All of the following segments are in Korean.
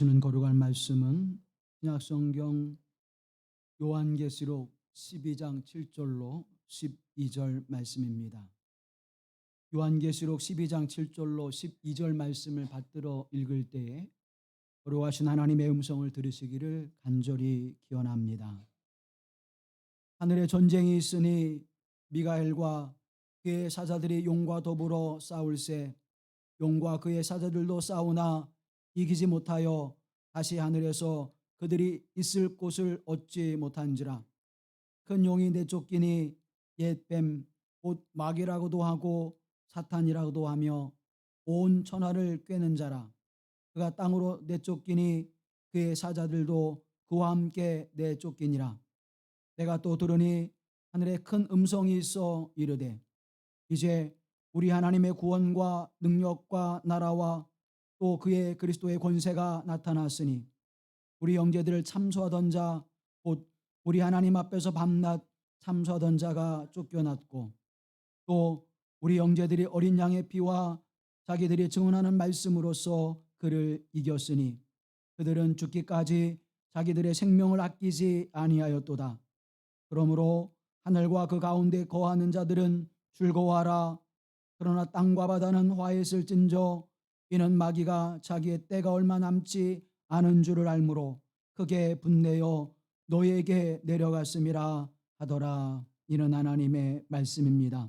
주는 거룩한 말씀은 신약성경 요한계시록 12장 7절로 12절 말씀입니다. 요한계시록 12장 7절로 12절 말씀을 받들어 읽을 때에 거룩하신 하나님의 음성을 들으시기를 간절히 기원합니다. 하늘에 전쟁이 있으니 미가엘과 그의 사자들이 용과 더불어 싸울세 용과 그의 사자들도 싸우나 이기지 못하여 다시 하늘에서 그들이 있을 곳을 얻지 못한지라. 큰 용이 내쫓기니 옛뱀 곧 마귀라고도 하고 사탄이라고도 하며 온 천하를 꿰는 자라. 그가 땅으로 내쫓기니 그의 사자들도 그와 함께 내쫓기니라. 내가 또 들으니 하늘에 큰 음성이 있어 이르되 이제 우리 하나님의 구원과 능력과 나라와 또 그의 그리스도의 권세가 나타났으니 우리 형제들을 참소하던 자 곧 우리 하나님 앞에서 밤낮 참소하던 자가 쫓겨났고 또 우리 형제들이 어린 양의 피와 자기들이 증언하는 말씀으로써 그를 이겼으니 그들은 죽기까지 자기들의 생명을 아끼지 아니하였도다. 그러므로 하늘과 그 가운데 거하는 자들은 즐거워하라. 그러나 땅과 바다는 화해했을진저 이는 마귀가 자기의 때가 얼마 남지 않은 줄을 알므로 크게 분내어 너에게 내려갔음이라 하더라. 이는 하나님의 말씀입니다.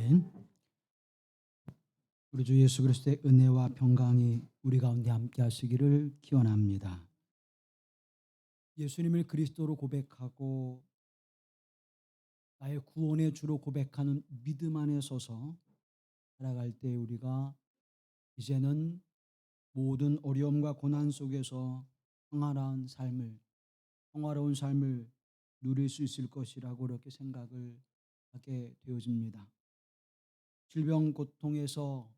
아멘. 우리 주 예수 그리스도의 은혜와 평강이 우리 가운데 함께 하시기를 기원합니다. 예수님을 그리스도로 고백하고 나의 구원의 주로 고백하는 믿음 안에 서서 살아갈 때 우리가 이제는 모든 어려움과 고난 속에서 평화로운 삶을 누릴 수 있을 것이라고 그렇게 생각을 하게 되어집니다. 질병 고통에서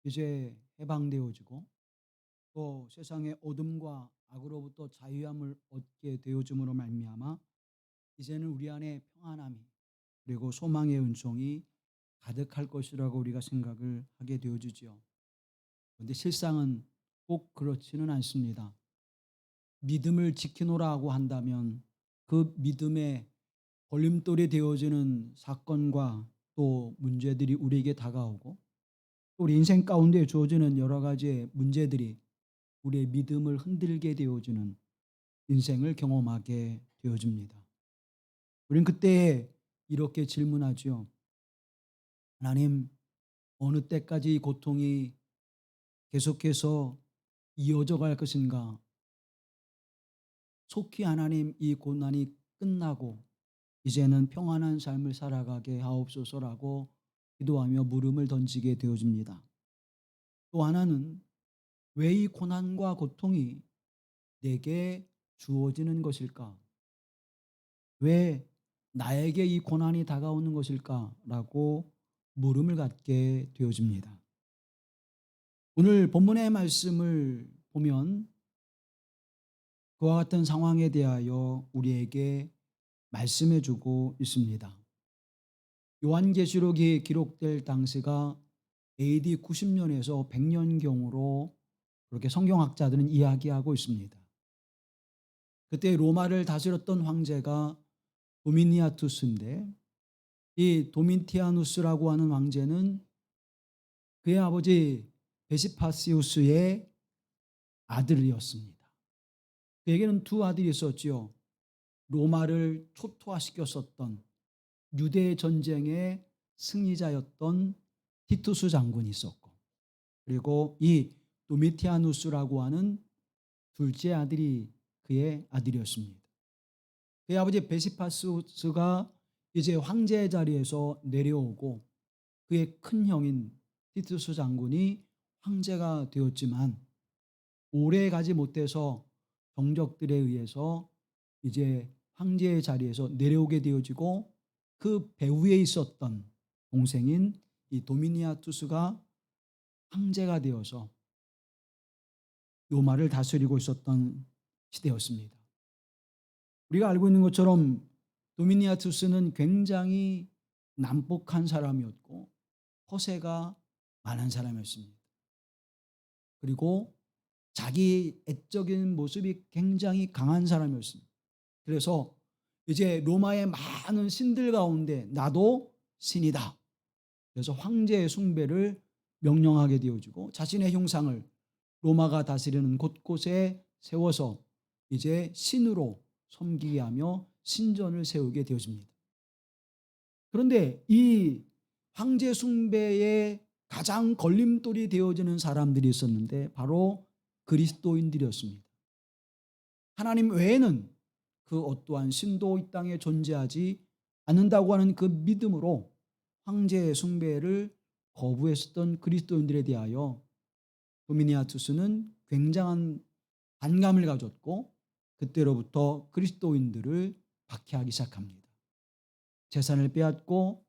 이제 해방되어지고 또 세상의 어둠과 악으로부터 자유함을 얻게 되어짐으로 말미암아 이제는 우리 안에 평안함이 그리고 소망의 은총이 가득할 것이라고 우리가 생각을 하게 되어지죠. 그런데 실상은 꼭 그렇지는 않습니다. 믿음을 지키노라고 한다면 그 믿음에 걸림돌이 되어지는 사건과 또 문제들이 우리에게 다가오고 또 우리 인생 가운데 주어지는 여러 가지의 문제들이 우리의 믿음을 흔들게 되어지는 인생을 경험하게 되어집니다. 우리는 그때 이렇게 질문하죠. 하나님, 어느 때까지 이 고통이 계속해서 이어져 갈 것인가? 속히 하나님 이 고난이 끝나고 이제는 평안한 삶을 살아가게 하옵소서라고 기도하며 물음을 던지게 되어집니다. 또 하나는 왜 이 고난과 고통이 내게 주어지는 것일까? 왜 나에게 이 고난이 다가오는 것일까라고 물음을 갖게 되어집니다. 오늘 본문의 말씀을 보면 그와 같은 상황에 대하여 우리에게 말씀해 주고 있습니다. 요한계시록이 기록될 당시가 AD 90년에서 100년경으로 그렇게 성경학자들은 이야기하고 있습니다. 그때 로마를 다스렸던 황제가 도미니아투스인데 이 도미티아누스라고 하는 황제는 그의 아버지 베시파시우스의 아들이었습니다. 그에게는 두 아들이 있었지요. 로마를 초토화시켰었던 유대 전쟁의 승리자였던 티투스 장군이 있었고 그리고 이 도미티아누스라고 하는 둘째 아들이 그의 아들이었습니다. 그의 아버지 베시파시우스가 이제 황제의 자리에서 내려오고 그의 큰 형인 티투스 장군이 황제가 되었지만 오래 가지 못해서 정적들에 의해서 이제 황제의 자리에서 내려오게 되어지고 그 배후에 있었던 동생인 이 도미니아투스가 황제가 되어서 로마를 다스리고 있었던 시대였습니다. 우리가 알고 있는 것처럼 도미니아투스는 굉장히 난폭한 사람이었고 허세가 많은 사람이었습니다. 그리고 자기 애적인 모습이 굉장히 강한 사람이었습니다. 그래서 이제 로마의 많은 신들 가운데 나도 신이다. 그래서 황제의 숭배를 명령하게 되어지고 자신의 형상을 로마가 다스리는 곳곳에 세워서 이제 신으로 섬기게 하며 신전을 세우게 되어집니다. 그런데 이 황제 숭배의 가장 걸림돌이 되어지는 사람들이 있었는데 바로 그리스도인들이었습니다. 하나님 외에는 그 어떠한 신도 이 땅에 존재하지 않는다고 하는 그 믿음으로 황제의 숭배를 거부했었던 그리스도인들에 대하여 도미니아투스는 굉장한 반감을 가졌고 그때로부터 그리스도인들을 박해하기 시작합니다. 재산을 빼앗고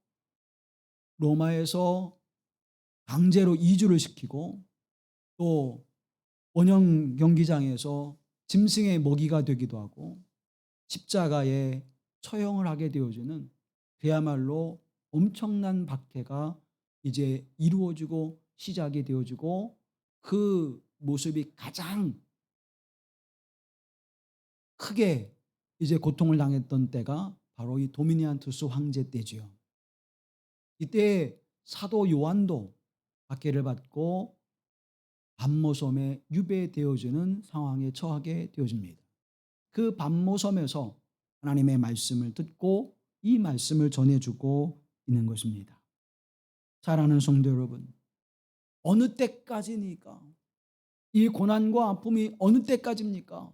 로마에서 강제로 이주를 시키고 또 원형 경기장에서 짐승의 먹이가 되기도 하고 십자가에 처형을 하게 되어지는 그야말로 엄청난 박해가 이제 이루어지고 시작이 되어지고 그 모습이 가장 크게 이제 고통을 당했던 때가 바로 이 도미니안투스 황제 때지요. 이때 사도 요한도 박해를 받고 밤모섬에 유배되어지는 상황에 처하게 되어집니다. 그 밤모섬에서 하나님의 말씀을 듣고 이 말씀을 전해주고 있는 것입니다. 사랑하는 성도 여러분, 어느 때까지니까? 이 고난과 아픔이 어느 때까지입니까?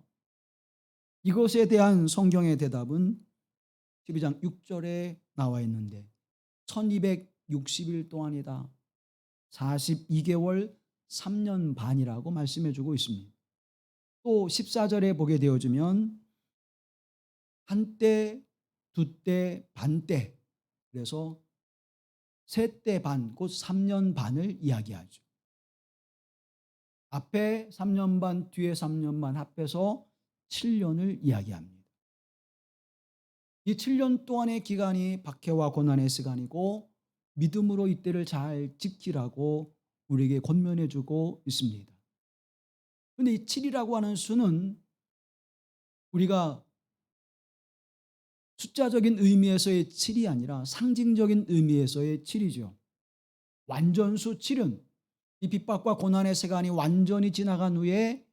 이것에 대한 성경의 대답은 12장 6절에 나와 있는데 1260일 동안이다. 42개월 3년 반이라고 말씀해 주고 있습니다. 또 14절에 보게 되어지면 한때, 두때, 반때, 그래서 세때 반, 곧 3년 반을 이야기하죠. 앞에 3년 반, 뒤에 3년 반 합해서 7년을 이야기합니다. 이 7년 동안의 기간이 박해와 고난의 시간이고 믿음으로 이때를 잘 지키라고 우리에게 권면해 주고 있습니다. 그런데 이 7이라고 하는 수는 우리가 숫자적인 의미에서의 7이 아니라 상징적인 의미에서의 7이죠. 완전수 7은 이 핍박과 고난의 시간이 완전히 지나간 후에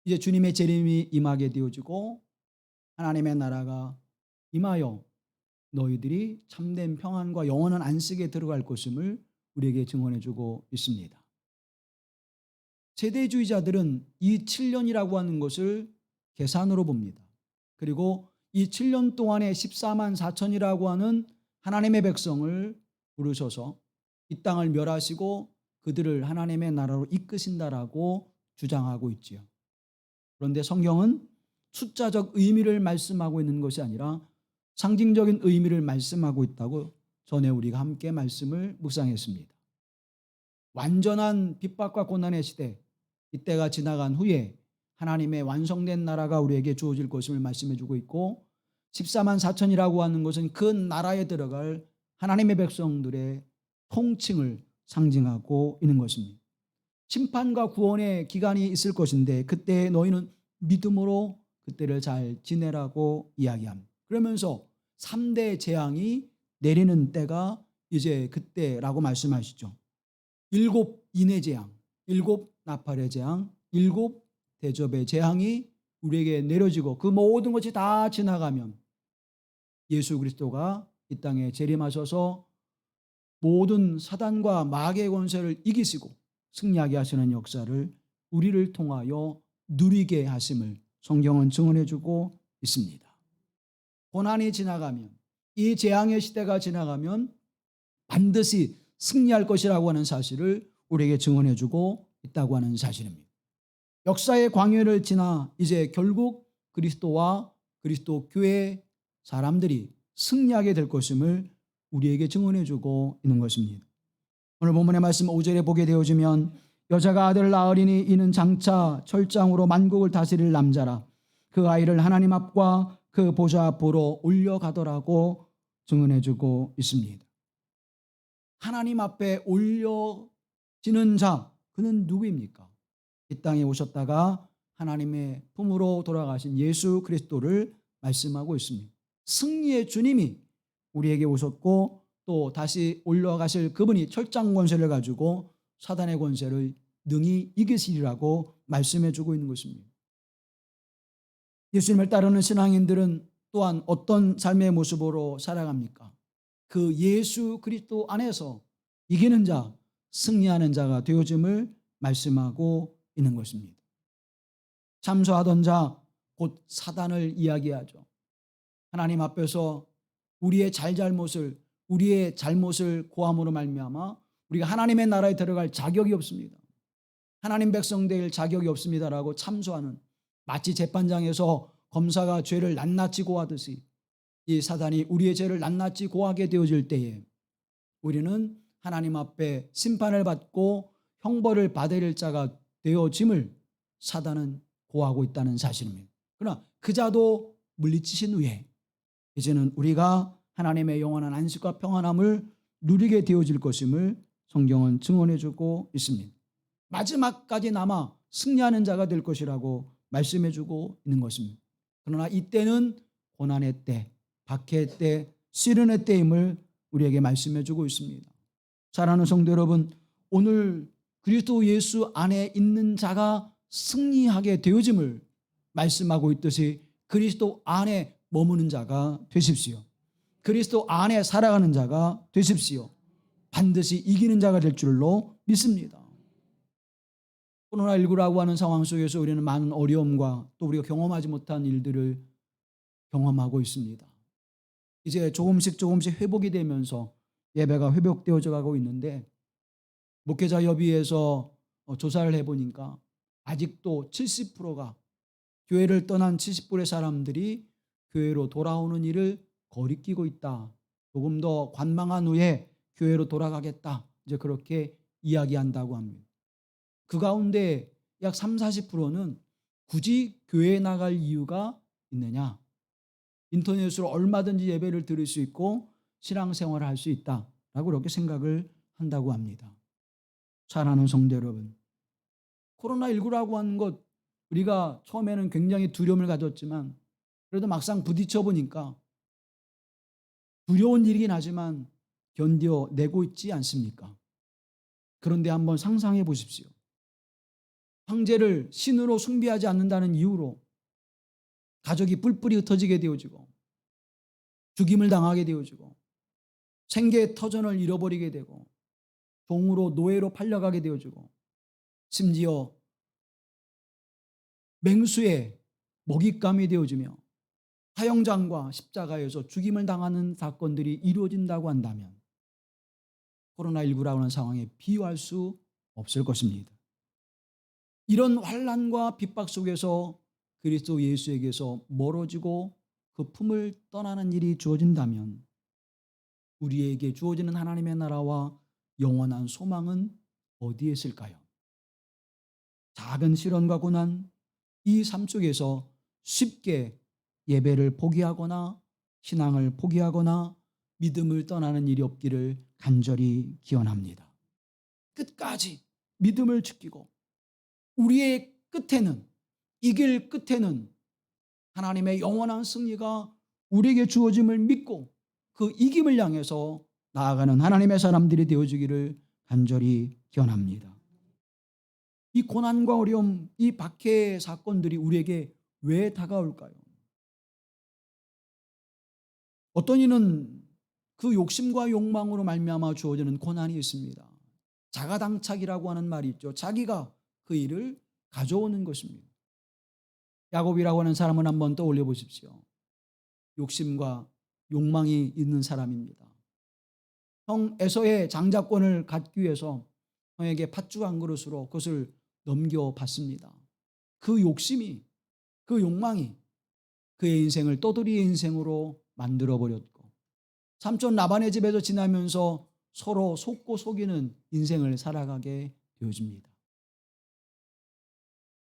이제 주님의 재림이 임하게 되어지고 하나님의 나라가 임하여 너희들이 참된 평안과 영원한 안식에 들어갈 것임을 우리에게 증언해 주고 있습니다. 세대주의자들은 이 7년이라고 하는 것을 계산으로 봅니다. 그리고 이 7년 동안에 14만 4천이라고 하는 하나님의 백성을 부르셔서 이 땅을 멸하시고 그들을 하나님의 나라로 이끄신다라고 주장하고 있지요. 그런데 성경은 숫자적 의미를 말씀하고 있는 것이 아니라 상징적인 의미를 말씀하고 있다고 전에 우리가 함께 말씀을 묵상했습니다. 완전한 핍박과 고난의 시대, 이때가 지나간 후에 하나님의 완성된 나라가 우리에게 주어질 것임을 말씀해 주고 있고 14만 4천이라고 하는 것은 그 나라에 들어갈 하나님의 백성들의 통칭을 상징하고 있는 것입니다. 심판과 구원의 기간이 있을 것인데 그때 너희는 믿음으로 그때를 잘 지내라고 이야기합니다. 그러면서 3대 재앙이 내리는 때가 이제 그때라고 말씀하시죠. 7 인의 재앙, 7 나팔의 재앙, 7 대접의 재앙이 우리에게 내려지고 그 모든 것이 다 지나가면 예수 그리스도가 이 땅에 재림하셔서 모든 사단과 마귀의 권세를 이기시고 승리하게 하시는 역사를 우리를 통하여 누리게 하심을 성경은 증언해 주고 있습니다. 고난이 지나가면 이 재앙의 시대가 지나가면 반드시 승리할 것이라고 하는 사실을 우리에게 증언해 주고 있다고 하는 사실입니다. 역사의 광야를 지나 이제 결국 그리스도와 그리스도 교회 사람들이 승리하게 될 것임을 우리에게 증언해 주고 있는 것입니다. 오늘 본문의 말씀 5절에 보게 되어지면 여자가 아들을 낳으리니 이는 장차 철장으로 만국을 다스릴 남자라 그 아이를 하나님 앞과 그 보좌 앞으로 올려가더라고 증언해 주고 있습니다. 하나님 앞에 올려지는 자, 그는 누구입니까? 이 땅에 오셨다가 하나님의 품으로 돌아가신 예수 그리스도를 말씀하고 있습니다. 승리의 주님이 우리에게 오셨고 또 다시 올라가실 그분이 철장 권세를 가지고 사단의 권세를 능히 이기시리라고 말씀해 주고 있는 것입니다. 예수님을 따르는 신앙인들은 또한 어떤 삶의 모습으로 살아갑니까? 그 예수 그리스도 안에서 이기는 자, 승리하는 자가 되어짐을 말씀하고 있는 것입니다. 참소하던 자, 곧 사단을 이야기하죠. 하나님 앞에서 우리의 잘못을 고함으로 말미암아 우리가 하나님의 나라에 들어갈 자격이 없습니다. 하나님 백성 될 자격이 없습니다라고 참소하는, 마치 재판장에서 검사가 죄를 낱낱이 고하듯이 이 사단이 우리의 죄를 낱낱이 고하게 되어질 때에 우리는 하나님 앞에 심판을 받고 형벌을 받을 자가 되어짐을 사단은 고하고 있다는 사실입니다. 그러나 그 자도 물리치신 후에 이제는 우리가 하나님의 영원한 안식과 평안함을 누리게 되어질 것임을 성경은 증언해 주고 있습니다. 마지막까지 남아 승리하는 자가 될 것이라고 말씀해 주고 있는 것입니다. 그러나 이때는 고난의 때, 박해의 때, 시련의 때임을 우리에게 말씀해 주고 있습니다. 사랑하는 성도 여러분, 오늘 그리스도 예수 안에 있는 자가 승리하게 되어짐을 말씀하고 있듯이 그리스도 안에 머무는 자가 되십시오. 그리스도 안에 살아가는 자가 되십시오. 반드시 이기는 자가 될 줄로 믿습니다. 코로나19라고 하는 상황 속에서 우리는 많은 어려움과 또 우리가 경험하지 못한 일들을 경험하고 있습니다. 이제 조금씩 회복이 되면서 예배가 회복되어져 가고 있는데, 목회자 협의회에서 조사를 해보니까 아직도 70%가, 교회를 떠난 70%의 사람들이 교회로 돌아오는 일을 거리끼고 있다. 조금 더 관망한 후에 교회로 돌아가겠다. 이제 그렇게 이야기한다고 합니다. 그 가운데 약 30~40%는 굳이 교회에 나갈 이유가 있느냐? 인터넷으로 얼마든지 예배를 들을 수 있고 신앙생활을 할 수 있다라고 그렇게 생각을 한다고 합니다. 사랑하는 성도 여러분, 코로나19라고 하는 것, 우리가 처음에는 굉장히 두려움을 가졌지만 그래도 막상 부딪혀 보니까 두려운 일이긴 하지만 견뎌내고 있지 않습니까? 그런데 한번 상상해 보십시오. 황제를 신으로 숭배하지 않는다는 이유로 가족이 뿔뿔이 흩어지게 되어지고 죽임을 당하게 되어지고 생계의 터전을 잃어버리게 되고 종으로 노예로 팔려가게 되어지고 심지어 맹수의 먹잇감이 되어지며 사형장과 십자가에서 죽임을 당하는 사건들이 이루어진다고 한다면 코로나19라고 하는 상황에 비유할 수 없을 것입니다. 이런 환난과 핍박 속에서 그리스도 예수에게서 멀어지고 그 품을 떠나는 일이 주어진다면 우리에게 주어지는 하나님의 나라와 영원한 소망은 어디에 있을까요? 작은 시련과 고난, 이 삶 속에서 쉽게 예배를 포기하거나 신앙을 포기하거나 믿음을 떠나는 일이 없기를 간절히 기원합니다. 끝까지 믿음을 지키고 우리의 끝에는, 이 길 끝에는 하나님의 영원한 승리가 우리에게 주어짐을 믿고 그 이김을 향해서 나아가는 하나님의 사람들이 되어주기를 간절히 기원합니다. 이 고난과 어려움, 이 박해의 사건들이 우리에게 왜 다가올까요? 어떤 이는 그 욕심과 욕망으로 말미암아 주어지는 고난이 있습니다. 자가당착이라고 하는 말이 있죠. 자기가 그 일을 가져오는 것입니다. 야곱이라고 하는 사람을 한번 떠올려 보십시오. 욕심과 욕망이 있는 사람입니다. 형 에서의 장자권을 갖기 위해서 형에게 팥죽 한 그릇으로 그것을 넘겨받습니다. 그 욕심이, 그 욕망이 그의 인생을 떠돌이의 인생으로 만들어버렸고 삼촌 라반의 집에서 지나면서 서로 속고 속이는 인생을 살아가게 되어집니다.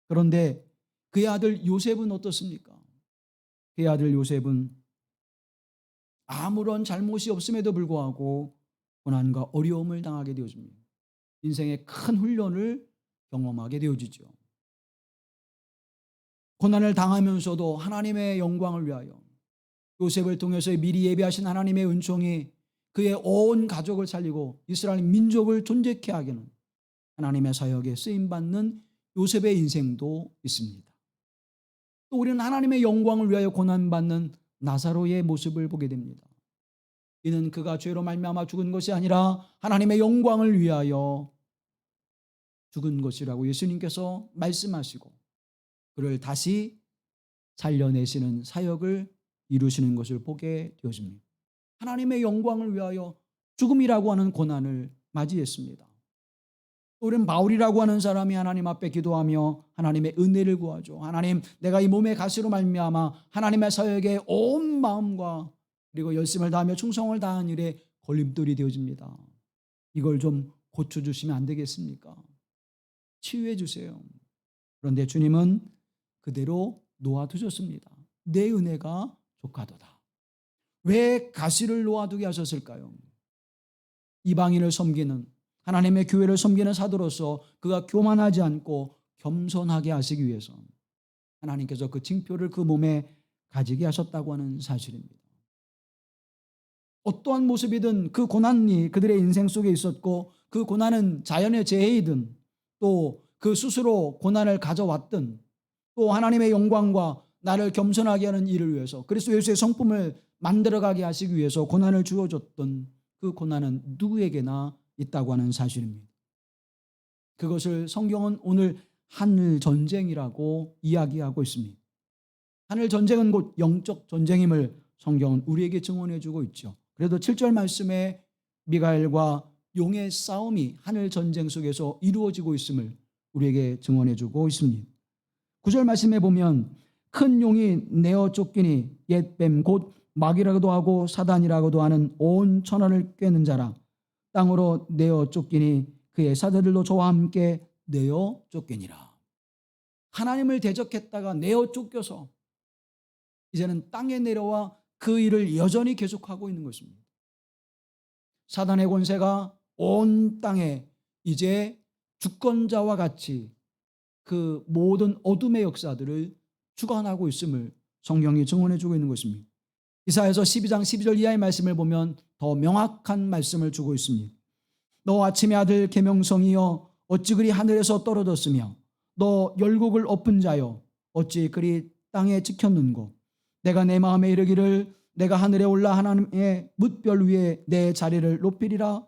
그런데 그의 아들 요셉은 어떻습니까? 그의 아들 요셉은 아무런 잘못이 없음에도 불구하고 고난과 어려움을 당하게 되어집니다. 인생의 큰 훈련을 경험하게 되어지죠. 고난을 당하면서도 하나님의 영광을 위하여 요셉을 통해서 미리 예비하신 하나님의 은총이 그의 온 가족을 살리고 이스라엘 민족을 존재케 하기는 하나님의 사역에 쓰임받는 요셉의 인생도 있습니다. 또 우리는 하나님의 영광을 위하여 고난받는 나사로의 모습을 보게 됩니다. 이는 그가 죄로 말미암아 죽은 것이 아니라 하나님의 영광을 위하여 죽은 것이라고 예수님께서 말씀하시고 그를 다시 살려내시는 사역을 이루시는 것을 보게 되어집니다. 하나님의 영광을 위하여 죽음이라고 하는 고난을 맞이했습니다. 우리는 바울이라고 하는 사람이 하나님 앞에 기도하며 하나님의 은혜를 구하죠. 하나님, 내가 이 몸의 가시로 말미암아 하나님의 사역에 온 마음과 그리고 열심을 다하며 충성을 다한 일에 걸림돌이 되어집니다. 이걸 좀 고쳐주시면 안 되겠습니까? 치유해 주세요. 그런데 주님은 그대로 놓아두셨습니다. 내 은혜가 족하도다. 왜 가시를 놓아두게 하셨을까요? 이방인을 섬기는 하나님의 교회를 섬기는 사도로서 그가 교만하지 않고 겸손하게 하시기 위해서 하나님께서 그 징표를 그 몸에 가지게 하셨다고 하는 사실입니다. 어떠한 모습이든 그 고난이 그들의 인생 속에 있었고 그 고난은 자연의 재해이든 또 그 스스로 고난을 가져왔든 또 하나님의 영광과 나를 겸손하게 하는 일을 위해서 그리스도 예수의 성품을 만들어가게 하시기 위해서 고난을 주어줬던 그 고난은 누구에게나 있다고 하는 사실입니다. 그것을 성경은 오늘 하늘 전쟁이라고 이야기하고 있습니다. 하늘 전쟁은 곧 영적 전쟁임을 성경은 우리에게 증언해 주고 있죠. 그래도 7절 말씀에 미가엘과 용의 싸움이 하늘 전쟁 속에서 이루어지고 있음을 우리에게 증언해 주고 있습니다. 9절 말씀에 보면 큰 용이 내어 쫓기니 옛뱀 곧 마귀라고도 하고 사단이라고도 하는 온 천하를 꿰는 자라 땅으로 내어 쫓기니 그의 사자들도 저와 함께 내어 쫓기니라. 하나님을 대적했다가 내어 쫓겨서 이제는 땅에 내려와 그 일을 여전히 계속하고 있는 것입니다. 사단의 권세가 온 땅에 이제 주권자와 같이 그 모든 어둠의 역사들을 주관하고 있음을 성경이 증언해 주고 있는 것입니다. 이사야서 12장 12절 이하의 말씀을 보면 더 명확한 말씀을 주고 있습니다. 너 아침의 아들 계명성이여 어찌 그리 하늘에서 떨어졌으며 너 열국을 엎은 자여 어찌 그리 땅에 찍혔는고 내가 내 마음에 이르기를 내가 하늘에 올라 하나님의 뭇별 위에 내 자리를 높이리라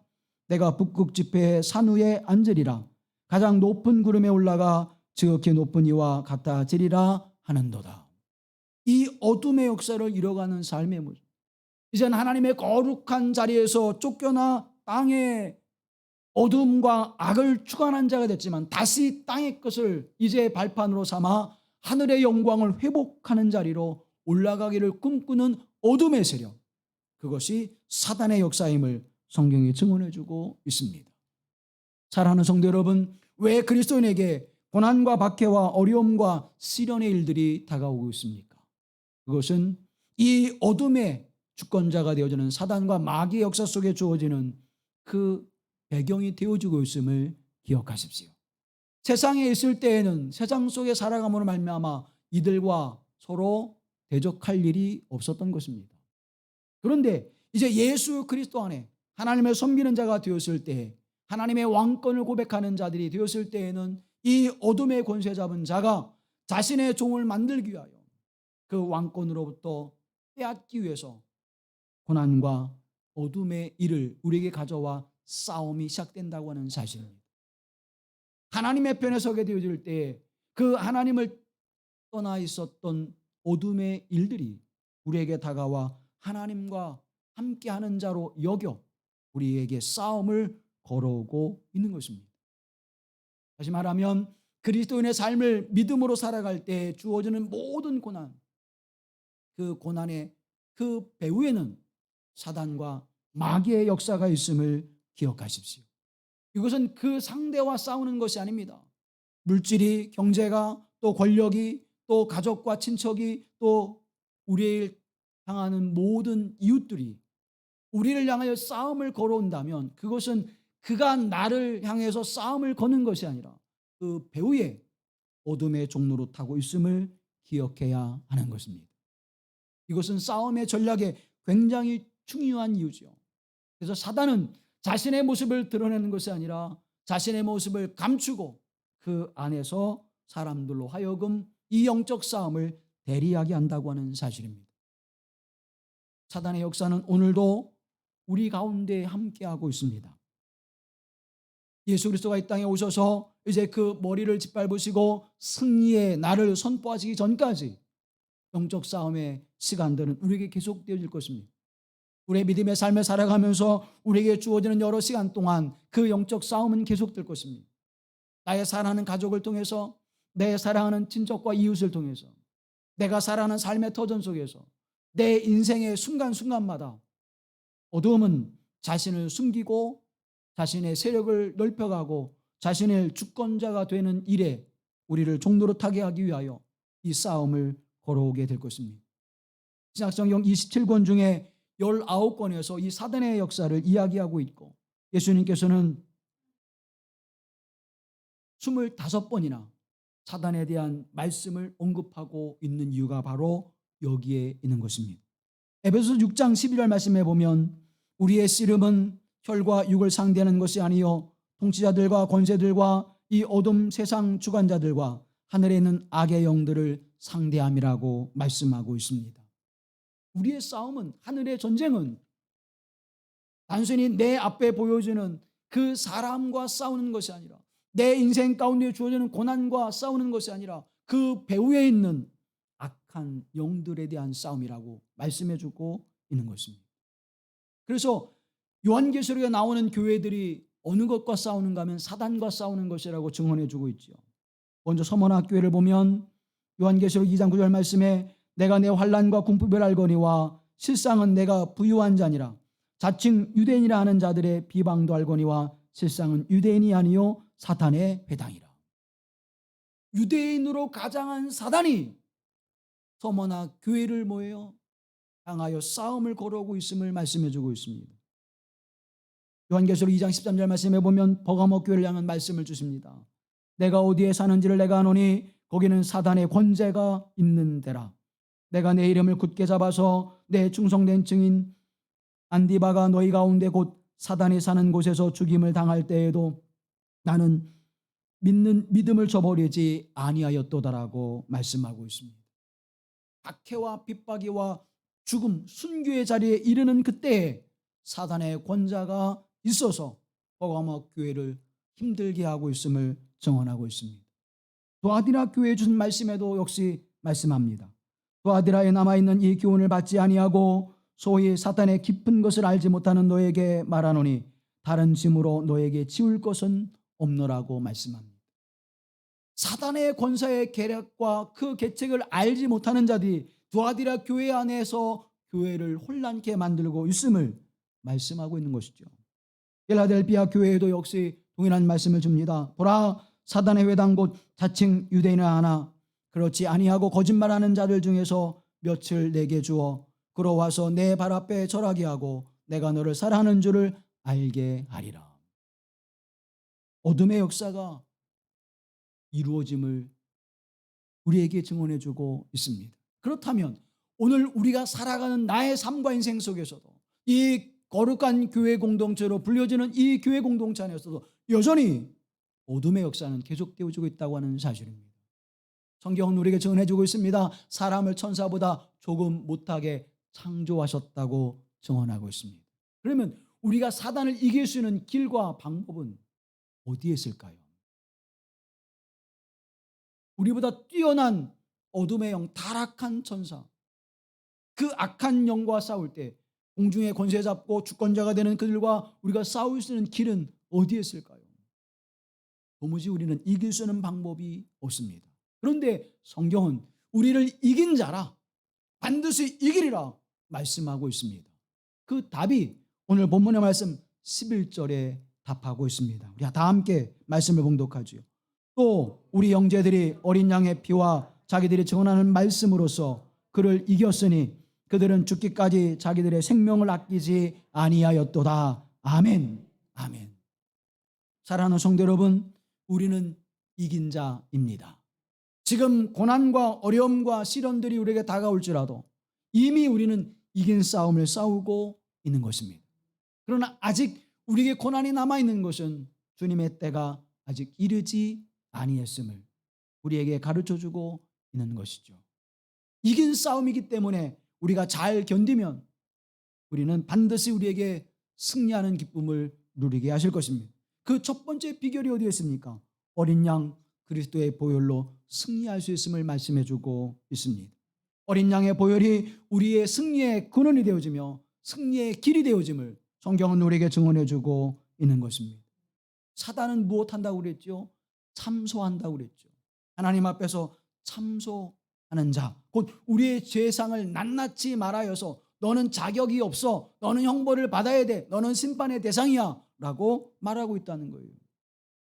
내가 북극 지폐의 산 위에 앉으리라 가장 높은 구름에 올라가 지극히 높은 이와 같아지리라 하는도다. 이 어둠의 역사를 이뤄가는 삶의 모습. 이제는 하나님의 거룩한 자리에서 쫓겨나 땅의 어둠과 악을 주관한 자가 됐지만 다시 땅의 것을 이제 발판으로 삼아 하늘의 영광을 회복하는 자리로 올라가기를 꿈꾸는 어둠의 세력. 그것이 사단의 역사임을 성경이 증언해주고 있습니다. 사랑하는 성도 여러분, 왜 그리스도인에게 고난과 박해와 어려움과 시련의 일들이 다가오고 있습니까? 그것은 이 어둠의 주권자가 되어지는 사단과 마귀의 역사 속에 주어지는 그 배경이 되어지고 있음을 기억하십시오. 세상에 있을 때에는 세상 속에 살아감으로 말미암아 이들과 서로 대적할 일이 없었던 것입니다. 그런데 이제 예수 그리스도 안에 하나님을 섬기는 자가 되었을 때 하나님의 왕권을 고백하는 자들이 되었을 때에는 이 어둠의 권세 잡은 자가 자신의 종을 만들기 위하여 그 왕권으로부터 빼앗기 위해서 고난과 어둠의 일을 우리에게 가져와 싸움이 시작된다고 하는 사실입니다. 하나님의 편에 서게 되어질 때 그 하나님을 떠나 있었던 어둠의 일들이 우리에게 다가와 하나님과 함께하는 자로 여겨 우리에게 싸움을 걸어오고 있는 것입니다. 다시 말하면 그리스도인의 삶을 믿음으로 살아갈 때 주어지는 모든 고난, 그 고난의 그 배후에는 사단과 마귀의 역사가 있음을 기억하십시오. 이것은 그 상대와 싸우는 것이 아닙니다. 물질이, 경제가, 또 권력이, 또 가족과 친척이, 또 우리를 향하는 모든 이웃들이 우리를 향하여 싸움을 걸어온다면 그것은 그가 나를 향해서 싸움을 거는 것이 아니라 그 배후에 어둠의 종로로 타고 있음을 기억해야 하는 것입니다. 이것은 싸움의 전략에 굉장히 중요한 이유죠. 그래서 사단은 자신의 모습을 드러내는 것이 아니라 자신의 모습을 감추고 그 안에서 사람들로 하여금 이 영적 싸움을 대리하게 한다고 하는 사실입니다. 사단의 역사는 오늘도 우리 가운데 함께하고 있습니다. 예수 그리스도가 이 땅에 오셔서 이제 그 머리를 짓밟으시고 승리의 날을 선포하시기 전까지 영적 싸움의 시간들은 우리에게 계속되어질 것입니다. 우리의 믿음의 삶을 살아가면서 우리에게 주어지는 여러 시간 동안 그 영적 싸움은 계속될 것입니다. 나의 사랑하는 가족을 통해서, 내 사랑하는 친척과 이웃을 통해서, 내가 살아가는 삶의 터전 속에서 내 인생의 순간순간마다 어둠은 자신을 숨기고 자신의 세력을 넓혀가고 자신의 주권자가 되는 일에 우리를 종로로 타게 하기 위하여 이 싸움을 걸어오게 될 것입니다. 신약성경 27권 중에 19권에서 이 사단의 역사를 이야기하고 있고 예수님께서는 25번이나 사단에 대한 말씀을 언급하고 있는 이유가 바로 여기에 있는 것입니다. 에베소서 6장 11절 말씀에 보면 우리의 씨름은 혈과 육을 상대하는 것이 아니요 통치자들과 권세들과 이 어둠 세상 주관자들과 하늘에 있는 악의 영들을 상대함이라고 말씀하고 있습니다. 우리의 싸움은, 하늘의 전쟁은 단순히 내 앞에 보여주는 그 사람과 싸우는 것이 아니라, 내 인생 가운데 주어지는 고난과 싸우는 것이 아니라 그 배후에 있는 악한 영들에 대한 싸움이라고 말씀해 주고 있는 것입니다. 그래서 요한계시록에 나오는 교회들이 어느 것과 싸우는가 하면 사단과 싸우는 것이라고 증언해 주고 있죠. 먼저 서머나 교회를 보면 요한계시록 2장 9절 말씀에 내가 내 환난과 궁핍을 알거니와 실상은 내가 부유한 자니라. 자칭 유대인이라 하는 자들의 비방도 알거니와 실상은 유대인이 아니요 사탄의 회당이라. 유대인으로 가장한 사단이 서머나 교회를 뭐예요? 향하여 싸움을 걸어오고 있음을 말씀해 주고 있습니다. 요한계시록 2장 13절 말씀에 보면 버가모 교회를 향한 말씀을 주십니다. 내가 어디에 사는지를 내가 아노니 거기는 사단의 권세가 있는 데라. 내가 내 이름을 굳게 잡아서 내 충성된 증인 안디바가 너희 가운데 곧 사단이 사는 곳에서 죽임을 당할 때에도 나는 믿음을 저버리지 아니하였도다라고 말씀하고 있습니다. 박해와 핍박이와 죽음, 순교의 자리에 이르는 그때에 사단의 권자가 있어서 버가모 교회를 힘들게 하고 있음을 증언하고 있습니다. 두아디라 교회에 주신 말씀에도 역시 말씀합니다. 두아디라에 남아있는 이 교훈을 받지 아니하고 소위 사탄의 깊은 것을 알지 못하는 너에게 말하노니 다른 짐으로 너에게 지울 것은 없노라고 말씀합니다. 사단의 권사의 계략과 그 계책을 알지 못하는 자들이 두아디라 교회 안에서 교회를 혼란케 만들고 있음을 말씀하고 있는 것이죠. 필라델피아 교회에도 역시 동일한 말씀을 줍니다. 보라, 사단의 회당 곧 자칭 유대인을 하나 그렇지 아니하고 거짓말하는 자들 중에서 몇을 내게 주어 끌어와서 내 발 앞에 절하게 하고 내가 너를 사랑하는 줄을 알게 하리라. 어둠의 역사가 이루어짐을 우리에게 증언해 주고 있습니다. 그렇다면 오늘 우리가 살아가는 나의 삶과 인생 속에서도 이 거룩한 교회 공동체로 불려지는 이 교회 공동체 안에서도 여전히 어둠의 역사는 계속되어지고 있다고 하는 사실입니다. 성경은 우리에게 증언해 주고 있습니다. 사람을 천사보다 조금 못하게 창조하셨다고 증언하고 있습니다. 그러면 우리가 사단을 이길 수 있는 길과 방법은 어디에 있을까요? 우리보다 뛰어난 어둠의 영, 타락한 천사, 그 악한 영과 싸울 때 공중의 권세 잡고 주권자가 되는 그들과 우리가 싸울 수 있는 길은 어디에 있을까요? 도무지 우리는 이길 수 있는 방법이 없습니다. 그런데 성경은 우리를 이긴 자라 반드시 이기리라 말씀하고 있습니다. 그 답이 오늘 본문의 말씀 11절에 답하고 있습니다. 우리 다 함께 말씀을 봉독하죠. 또 우리 형제들이 어린 양의 피와 자기들이 증언하는 말씀으로써 그를 이겼으니 그들은 죽기까지 자기들의 생명을 아끼지 아니하였도다. 아멘. 아멘. 사랑하는 성도 여러분, 우리는 이긴 자입니다. 지금 고난과 어려움과 시련들이 우리에게 다가올지라도 이미 우리는 이긴 싸움을 싸우고 있는 것입니다. 그러나 아직 우리에게 고난이 남아있는 것은 주님의 때가 아직 이르지 아니했음을 우리에게 가르쳐주고 있는 것이죠. 이긴 싸움이기 때문에 우리가 잘 견디면 우리는 반드시 우리에게 승리하는 기쁨을 누리게 하실 것입니다. 그 첫 번째 비결이 어디에 있습니까? 어린 양 그리스도의 보혈로 승리할 수 있음을 말씀해 주고 있습니다. 어린 양의 보혈이 우리의 승리의 근원이 되어지며 승리의 길이 되어짐을 성경은 우리에게 증언해 주고 있는 것입니다. 사단은 무엇한다고 그랬죠? 참소한다고 그랬죠. 하나님 앞에서 참소하는 자, 곧 우리의 죄상을 낱낱이 말하여서 너는 자격이 없어, 너는 형벌을 받아야 돼, 너는 심판의 대상이야 라고 말하고 있다는 거예요.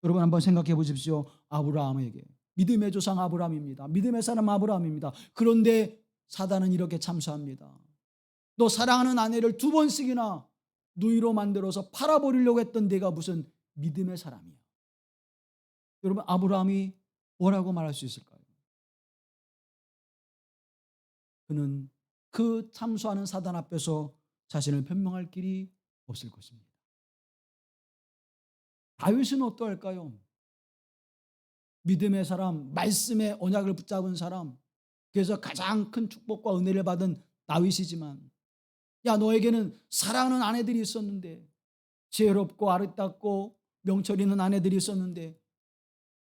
여러분 한번 생각해 보십시오. 아브라함에게, 믿음의 조상 아브라함입니다. 믿음의 사람 아브라함입니다. 그런데 사단은 이렇게 참소합니다. 너 사랑하는 아내를 2번씩이나 누이로 만들어서 팔아버리려고 했던 네가 무슨 믿음의 사람이야. 여러분 아브라함이 뭐라고 말할 수 있을까요? 그는 그 참소하는 사단 앞에서 자신을 변명할 길이 없을 것입니다. 다윗은 어떠할까요? 믿음의 사람, 말씀의 언약을 붙잡은 사람, 그래서 가장 큰 축복과 은혜를 받은 다윗이지만 야, 너에게는 사랑하는 아내들이 있었는데, 지혜롭고 아름답고 명철 있는 아내들이 있었는데,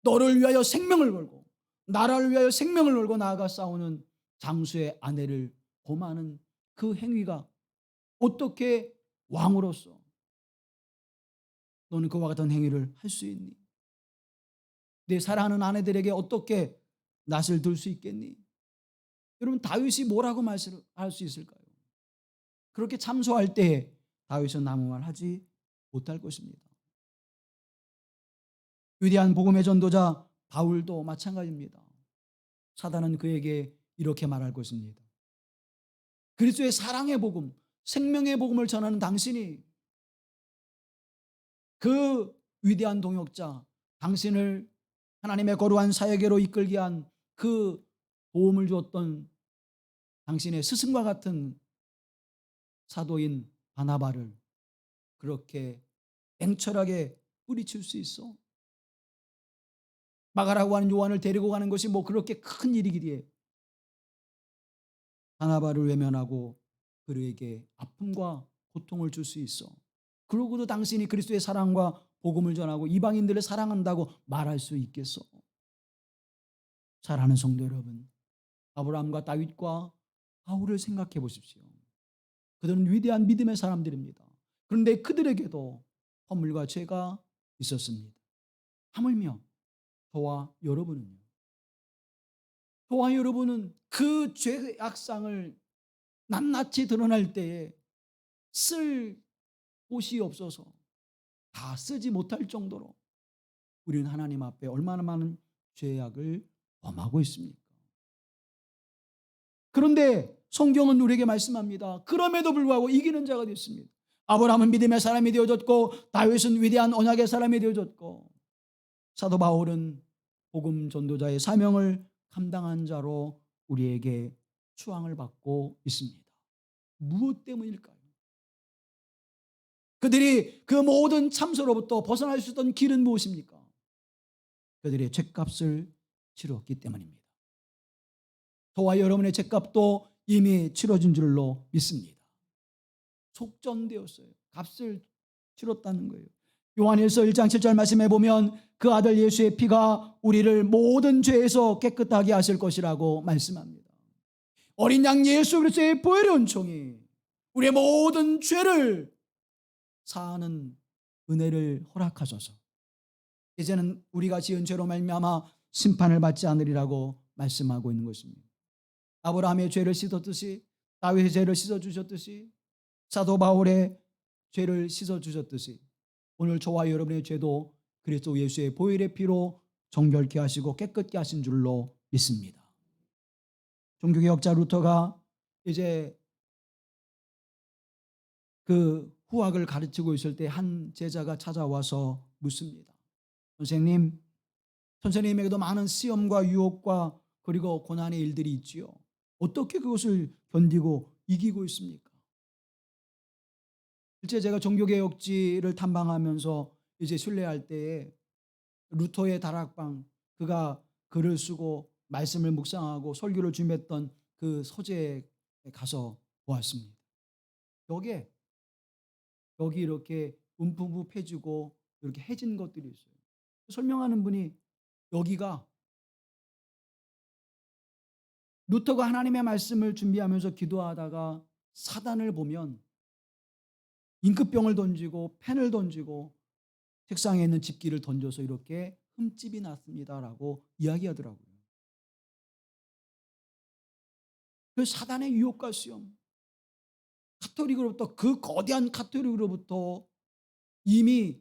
너를 위하여 생명을 걸고 나라를 위하여 생명을 걸고 나아가 싸우는 장수의 아내를 범하는 그 행위가 어떻게 왕으로서 너는 그와 같은 행위를 할 수 있니? 내 사랑하는 아내들에게 어떻게 낯을 들 수 있겠니? 여러분, 다윗이 뭐라고 말할 수 있을까요? 그렇게 참소할 때에 다윗은 아무 말 하지 못할 것입니다. 위대한 복음의 전도자 바울도 마찬가지입니다. 사단은 그에게 이렇게 말할 것입니다. 그리스도의 사랑의 복음, 생명의 복음을 전하는 당신이 그 위대한 동역자, 당신을 하나님의 거룩한 사역으로 이끌게 한 그 도움을 주었던 당신의 스승과 같은 사도인 바나바를 그렇게 냉철하게 뿌리칠 수 있어? 마가라고 하는 요한을 데리고 가는 것이 뭐 그렇게 큰 일이기에 바나바를 외면하고 그에게 아픔과 고통을 줄 수 있어? 그러고도 당신이 그리스도의 사랑과 복음을 전하고 이방인들을 사랑한다고 말할 수 있겠어? 사랑하는 성도 여러분, 아브라함과 다윗과 바울을 생각해 보십시오. 그들은 위대한 믿음의 사람들입니다. 그런데 그들에게도 허물과 죄가 있었습니다. 하물며 저와 여러분은요. 저와 여러분은 그 죄의 악상을 낱낱이 드러날 때에 쓸 곳이 없어서 다 쓰지 못할 정도로 우리는 하나님 앞에 얼마나 많은 죄악을 범하고 있습니까? 그런데 성경은 우리에게 말씀합니다. 그럼에도 불구하고 이기는 자가 됐습니다. 아브라함은 믿음의 사람이 되어졌고 다윗은 위대한 언약의 사람이 되어졌고 사도 바울은 복음 전도자의 사명을 감당한 자로 우리에게 추앙을 받고 있습니다. 무엇 때문일까요? 그들이 그 모든 참소로부터 벗어날 수 있던 길은 무엇입니까? 그들의 죄값을 치렀기 때문입니다. 저와 여러분의 죄값도 이미 치러진 줄로 믿습니다. 속전되었어요. 값을 치렀다는 거예요. 요한일서 1장 7절 말씀해 보면 그 아들 예수의 피가 우리를 모든 죄에서 깨끗하게 하실 것이라고 말씀합니다. 어린 양 예수 그리스도의 보혈의 은총이 우리의 모든 죄를 사하는 은혜를 허락하소서. 이제는 우리가 지은 죄로 말미암아 심판을 받지 않으리라고 말씀하고 있는 것입니다. 아브라함의 죄를 씻었듯이 다윗의 죄를 씻어주셨듯이 사도 바울의 죄를 씻어주셨듯이 오늘 저와 여러분의 죄도 그리스도 예수의 보혈의 피로 정결케 하시고 깨끗게 하신 줄로 믿습니다. 종교개혁자 루터가 이제 그 후학을 가르치고 있을 때 한 제자가 찾아와서 묻습니다. 선생님에게도 많은 시험과 유혹과 그리고 고난의 일들이 있지요. 어떻게 그것을 견디고 이기고 있습니까? 실제 제가 종교개혁지를 탐방하면서 이제 순례할 때에 루터의 다락방, 그가 글을 쓰고 말씀을 묵상하고 설교를 준비했던 그 서재에 가서 보았습니다. 여기 이렇게 움푹움푹 패지고 이렇게 해진 것들이 있어요. 설명하는 분이 여기가 루터가 하나님의 말씀을 준비하면서 기도하다가 사단을 보면 잉크병을 던지고 펜을 던지고 책상에 있는 집기를 던져서 이렇게 흠집이 났습니다라고 이야기하더라고요. 그 사단의 유혹과 시험, 그 거대한 카톨릭으로부터 이미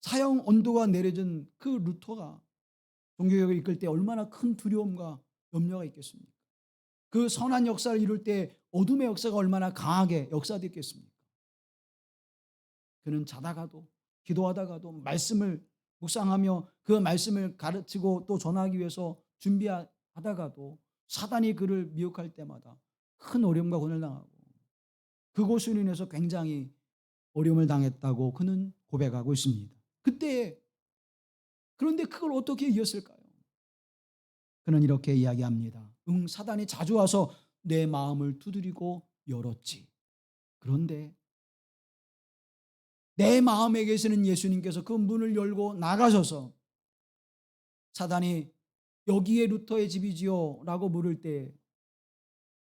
사형 언도가 내려진 그 루터가 종교개혁을 이끌 때 얼마나 큰 두려움과 염려가 있겠습니까? 그 선한 역사를 이룰 때 어둠의 역사가 얼마나 강하게 역사됐겠습니까? 그는 자다가도 기도하다가도 말씀을 묵상하며 그 말씀을 가르치고 또 전하기 위해서 준비하다가도 사단이 그를 미혹할 때마다 큰 어려움과 고난을 당하고 그것으로 인해서 굉장히 어려움을 당했다고 그는 고백하고 있습니다. 그런데 그걸 어떻게 이겼을까요? 그는 이렇게 이야기합니다. 사단이 자주 와서 내 마음을 두드리고 열었지. 그런데 내 마음에 계시는 예수님께서 그 문을 열고 나가셔서 사단이 여기에 루터의 집이지요? 라고 물을 때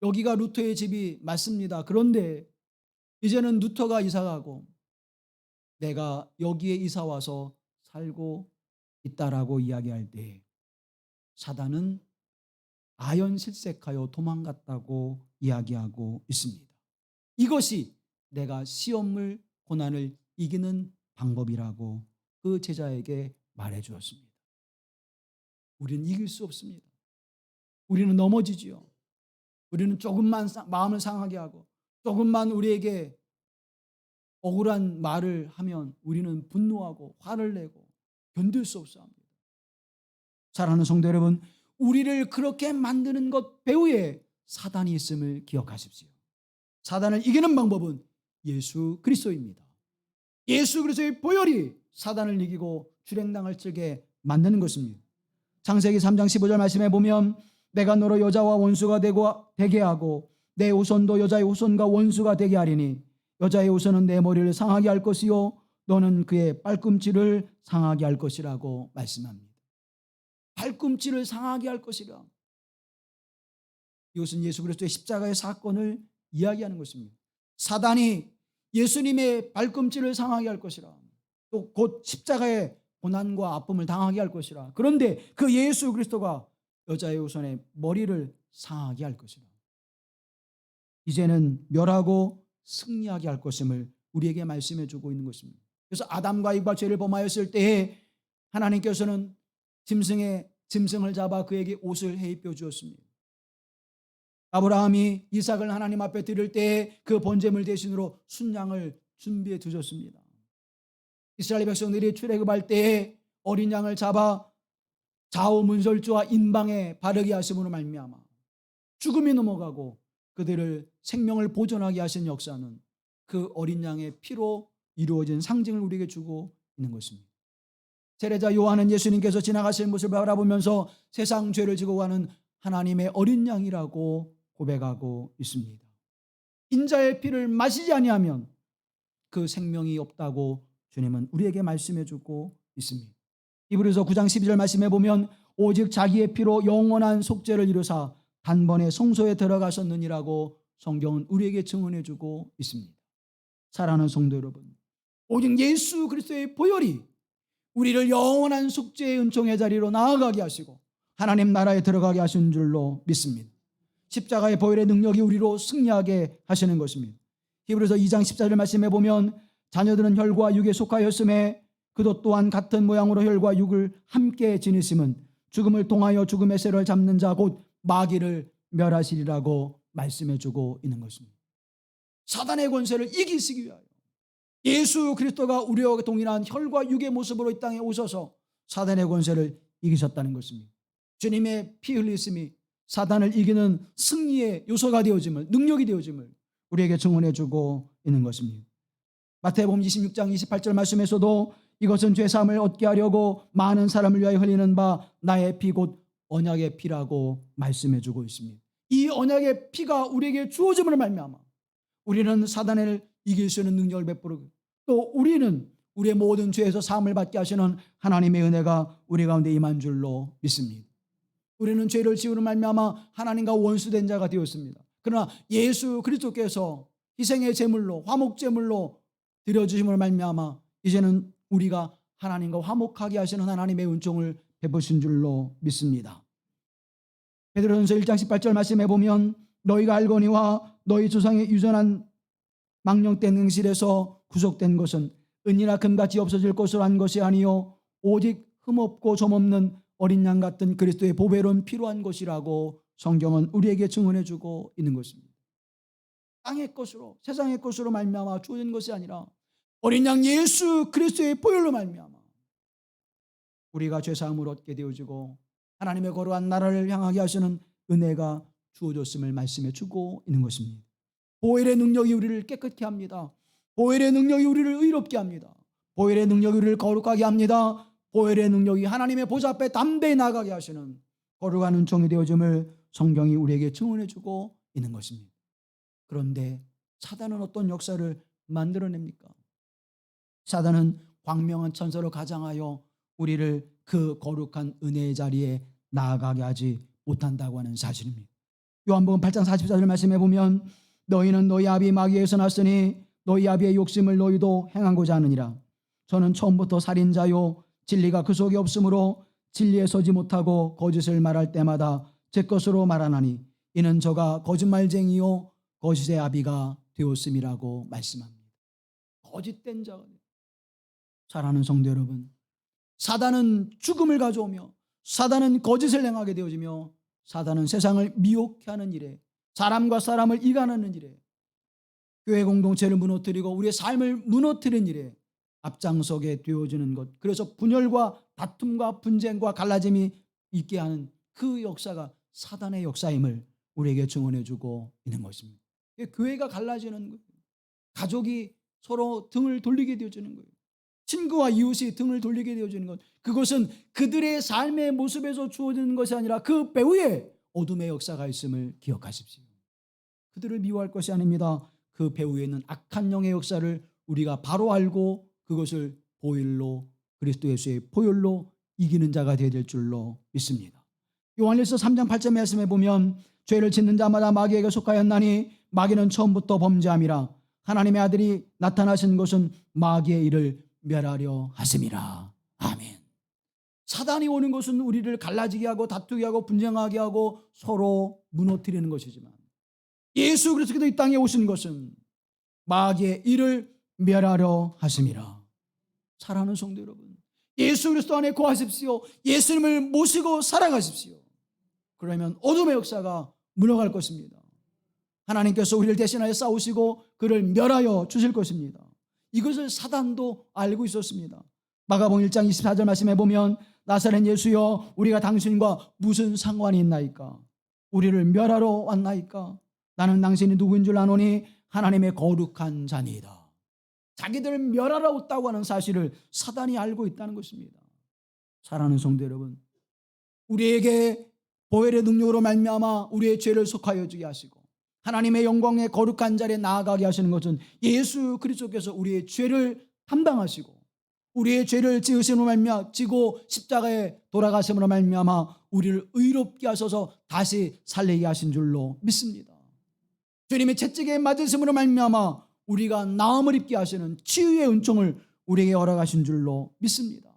여기가 루터의 집이 맞습니다. 그런데 이제는 루터가 이사가고 내가 여기에 이사 와서 살고 있다라고 이야기할 때 사단은 아연실색하여 도망갔다고 이야기하고 있습니다. 이것이 내가 시험을 고난을 이기는 방법이라고 그 제자에게 말해 주었습니다. 우리는 이길 수 없습니다. 우리는 넘어지지요. 우리는 조금만 마음을 상하게 하고 조금만 우리에게 억울한 말을 하면 우리는 분노하고 화를 내고 견딜 수 없어 합니다. 사랑하는 성도 여러분, 우리를 그렇게 만드는 것 배후에 사단이 있음을 기억하십시오. 사단을 이기는 방법은 예수 그리스도입니다. 예수 그리스도의 보혈이 사단을 이기고 주랭랑을 치게 만드는 것입니다. 창세기 3장 15절 말씀에 보면 내가 너로 여자와 원수가 되게 하고 내 후손도 여자의 후손과 원수가 되게 하리니 여자의 후손은 내 머리를 상하게 할 것이요 너는 그의 발꿈치를 상하게 할 것이라고 말씀합니다. 발꿈치를 상하게 할 것이라. 이것은 예수 그리스도의 십자가의 사건을 이야기하는 것입니다. 사단이 예수님의 발꿈치를 상하게 할 것이라. 또 곧 십자가의 고난과 아픔을 당하게 할 것이라. 그런데 그 예수 그리스도가 여자의 후손의 머리를 상하게 할 것이라. 이제는 멸하고 승리하게 할 것임을 우리에게 말씀해 주고 있는 것입니다. 그래서 아담과 이브가 죄를 범하였을 때에 하나님께서는 짐승을 잡아 그에게 옷을 해입혀 주었습니다. 아브라함이 이삭을 하나님 앞에 드릴 때에 그 번제물 대신으로 순양을 준비해 두셨습니다. 이스라엘 백성들이 출애굽할 때에 어린 양을 잡아 좌우 문설주와 인방에 바르게 하심으로 말미암아 죽음이 넘어가고 그들을 생명을 보존하게 하신 역사는 그 어린 양의 피로 이루어진 상징을 우리에게 주고 있는 것입니다. 세례자 요한은 예수님께서 지나가실 모습을 바라보면서 세상 죄를 지고 가는 하나님의 어린 양이라고 고백하고 있습니다. 인자의 피를 마시지 아니하면 그 생명이 없다고 주님은 우리에게 말씀해 주고 있습니다. 히브리서 9장 12절 말씀해 보면 오직 자기의 피로 영원한 속죄를 이루사 단번에 성소에 들어가셨느니라고 성경은 우리에게 증언해 주고 있습니다. 사랑하는 성도 여러분, 오직 예수 그리스도의 보혈이 우리를 영원한 속죄의 은총의 자리로 나아가게 하시고 하나님 나라에 들어가게 하신 줄로 믿습니다. 십자가의 보혈의 능력이 우리로 승리하게 하시는 것입니다. 히브리서 2장 14절 말씀해 보면 자녀들은 혈과 육에 속하였음에 그도 또한 같은 모양으로 혈과 육을 함께 지니심은 죽음을 통하여 죽음의 쇠를 잡는 자 곧 마귀를 멸하시리라고 말씀해 주고 있는 것입니다. 사단의 권세를 이기시기 위하여 예수 그리스도가 우리와 동일한 혈과 육의 모습으로 이 땅에 오셔서 사단의 권세를 이기셨다는 것입니다. 주님의 피 흘리심이 사단을 이기는 승리의 요소가 되어짐을, 능력이 되어짐을 우리에게 증언해 주고 있는 것입니다. 마태복음 26장 28절 말씀에서도 이것은 죄사함을 얻게 하려고 많은 사람을 위하여 흘리는 바 나의 피 곧 언약의 피라고 말씀해 주고 있습니다. 이 언약의 피가 우리에게 주어짐으로 말미암아 우리는 사단을 이길 수 있는 능력을 베푸고 또 우리는 우리의 모든 죄에서 사함을 받게 하시는 하나님의 은혜가 우리 가운데 임한 줄로 믿습니다. 우리는 죄를 지으로 말미암아 하나님과 원수된 자가 되었습니다. 그러나 예수 그리스도께서 희생의 제물로 화목 제물로 드려주심으로 말미암아 이제는 우리가 하나님과 화목하게 하시는 하나님의 은총을 베푸신 줄로 믿습니다. 베드로전서 1장 18절 말씀해 보면 너희가 알거니와 너희 조상의 유전한 망령된 행실에서 구속된 것은 은이나 금같이 없어질 것으로 한 것이 아니요 오직 흠없고 점없는 어린 양 같은 그리스도의 보배로운 필요한 것이라고 성경은 우리에게 증언해 주고 있는 것입니다. 땅의 것으로 세상의 것으로 말미암아 주어진 것이 아니라 어린 양 예수 그리스도의 보혈로 말미암아 우리가 죄사함을 얻게 되어지고 하나님의 거룩한 나라를 향하게 하시는 은혜가 주어졌음을 말씀해 주고 있는 것입니다. 보혈의 능력이 우리를 깨끗게 합니다. 보혈의 능력이 우리를 의롭게 합니다. 보혈의 능력이 우리를 거룩하게 합니다. 보혈의 능력이 하나님의 보좌 앞에 담대히 나가게 하시는 거룩한 은총이 되어짐을 성경이 우리에게 증언해 주고 있는 것입니다. 그런데 사단은 어떤 역사를 만들어냅니까? 사단은 광명한 천사로 가장하여 우리를 그 거룩한 은혜의 자리에 나아가게 하지 못한다고 하는 사실입니다. 요한복음 8장 44절 말씀해 보면 너희는 너희 아비 마귀에서 났으니 너희 아비의 욕심을 너희도 행하고자 하느니라. 저는 처음부터 살인자요 진리가 그 속에 없으므로 진리에 서지 못하고 거짓을 말할 때마다 제 것으로 말하나니 이는 저가 거짓말쟁이요 거짓의 아비가 되었음이라고 말씀합니다. 거짓된 자가. 사랑하는 성도 여러분, 사단은 죽음을 가져오며 사단은 거짓을 행하게 되어지며 사단은 세상을 미혹해 하는 일에, 사람과 사람을 이간하는 일에, 교회 공동체를 무너뜨리고 우리의 삶을 무너뜨리는 일에 앞장서게 되어지는 것, 그래서 분열과 다툼과 분쟁과 갈라짐이 있게 하는 그 역사가 사단의 역사임을 우리에게 증언해주고 있는 것입니다. 교회가 갈라지는 거예요. 가족이 서로 등을 돌리게 되어지는 거예요. 친구와 이웃이 등을 돌리게 되어지는 것, 그것은 그들의 삶의 모습에서 주어지는 것이 아니라 그 배후에 어둠의 역사가 있음을 기억하십시오. 그들을 미워할 것이 아닙니다. 그 배후에는 악한 영의 역사를 우리가 바로 알고 그것을 보혈로, 그리스도 예수의 보혈로 이기는 자가 되어야 될 줄로 믿습니다. 요한일서 3장 8절 말씀에 보면 죄를 짓는 자마다 마귀에게 속하였나니 마귀는 처음부터 범죄함이라. 하나님의 아들이 나타나신 것은 마귀의 일을 멸하려 하심이라. 아멘. 사단이 오는 것은 우리를 갈라지게 하고 다투게 하고 분쟁하게 하고 서로 무너뜨리는 것이지만 예수 그리스도께서 이 땅에 오신 것은 마귀의 일을 멸하려 하심이라. 사랑하는 성도 여러분, 예수 그리스도 안에 거하십시오. 예수님을 모시고 살아가십시오. 그러면 어둠의 역사가 물러갈 것입니다. 하나님께서 우리를 대신하여 싸우시고 그를 멸하여 주실 것입니다. 이것을 사단도 알고 있었습니다. 마가복음 1장 24절 말씀해 보면 나사렛 예수여 우리가 당신과 무슨 상관이 있나이까? 우리를 멸하러 왔나이까? 나는 당신이 누구인 줄 아노니 하나님의 거룩한 자니이다. 자기들을 멸하러 왔다고 하는 사실을 사단이 알고 있다는 것입니다. 사랑하는 성도 여러분, 우리에게 보혈의 능력으로 말미암아 우리의 죄를 속하여 주게 하시고 하나님의 영광의 거룩한 자리에 나아가게 하시는 것은 예수 그리스도께서 우리의 죄를 담당하시고 우리의 죄를 지으심으로 말미암아 지고 십자가에 돌아가심으로 말미암아 우리를 의롭게 하셔서 다시 살리게 하신 줄로 믿습니다. 주님의 채찍에 맞으심으로 말미암아 우리가 나음을 입게 하시는 치유의 은총을 우리에게 허락하신 줄로 믿습니다.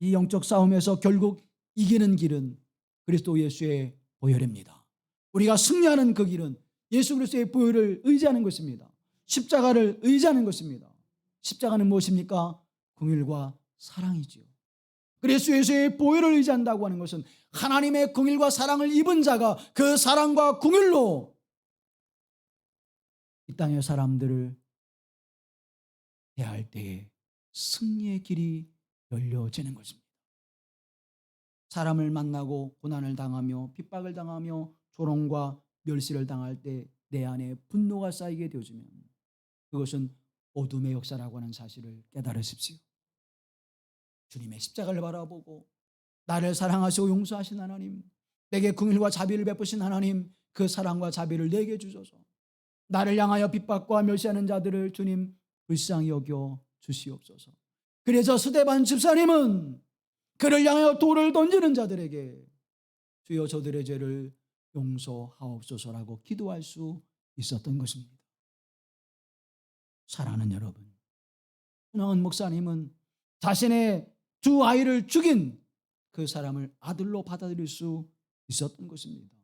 이 영적 싸움에서 결국 이기는 길은 그리스도 예수의 보혈입니다. 우리가 승리하는 그 길은 예수 그리스도의 보혈을 의지하는 것입니다. 십자가를 의지하는 것입니다. 십자가는 무엇입니까? 긍휼과 사랑이지요. 그래서 예수의 보혈을 의지한다고 하는 것은 하나님의 긍휼과 사랑을 입은 자가 그 사랑과 긍휼로 이 땅의 사람들을 대할 때에 승리의 길이 열려지는 것입니다. 사람을 만나고 고난을 당하며 핍박을 당하며 조롱과 멸시를 당할 때 내 안에 분노가 쌓이게 되어지면 그것은 어둠의 역사라고 하는 사실을 깨달으십시오. 주님의 십자가를 바라보고 나를 사랑하시고 용서하신 하나님, 내게 긍휼과 자비를 베푸신 하나님, 그 사랑과 자비를 내게 주소서. 나를 향하여 핍박과 멸시하는 자들을 주님 불쌍히 여겨 주시옵소서. 그래서 스데반 집사님은 그를 향하여 돌을 던지는 자들에게 주여 저들의 죄를 용서하옵소서라고 기도할 수 있었던 것입니다. 사랑하는 여러분, 손영은 목사님은 자신의 두 아이를 죽인 그 사람을 아들로 받아들일 수 있었던 것입니다.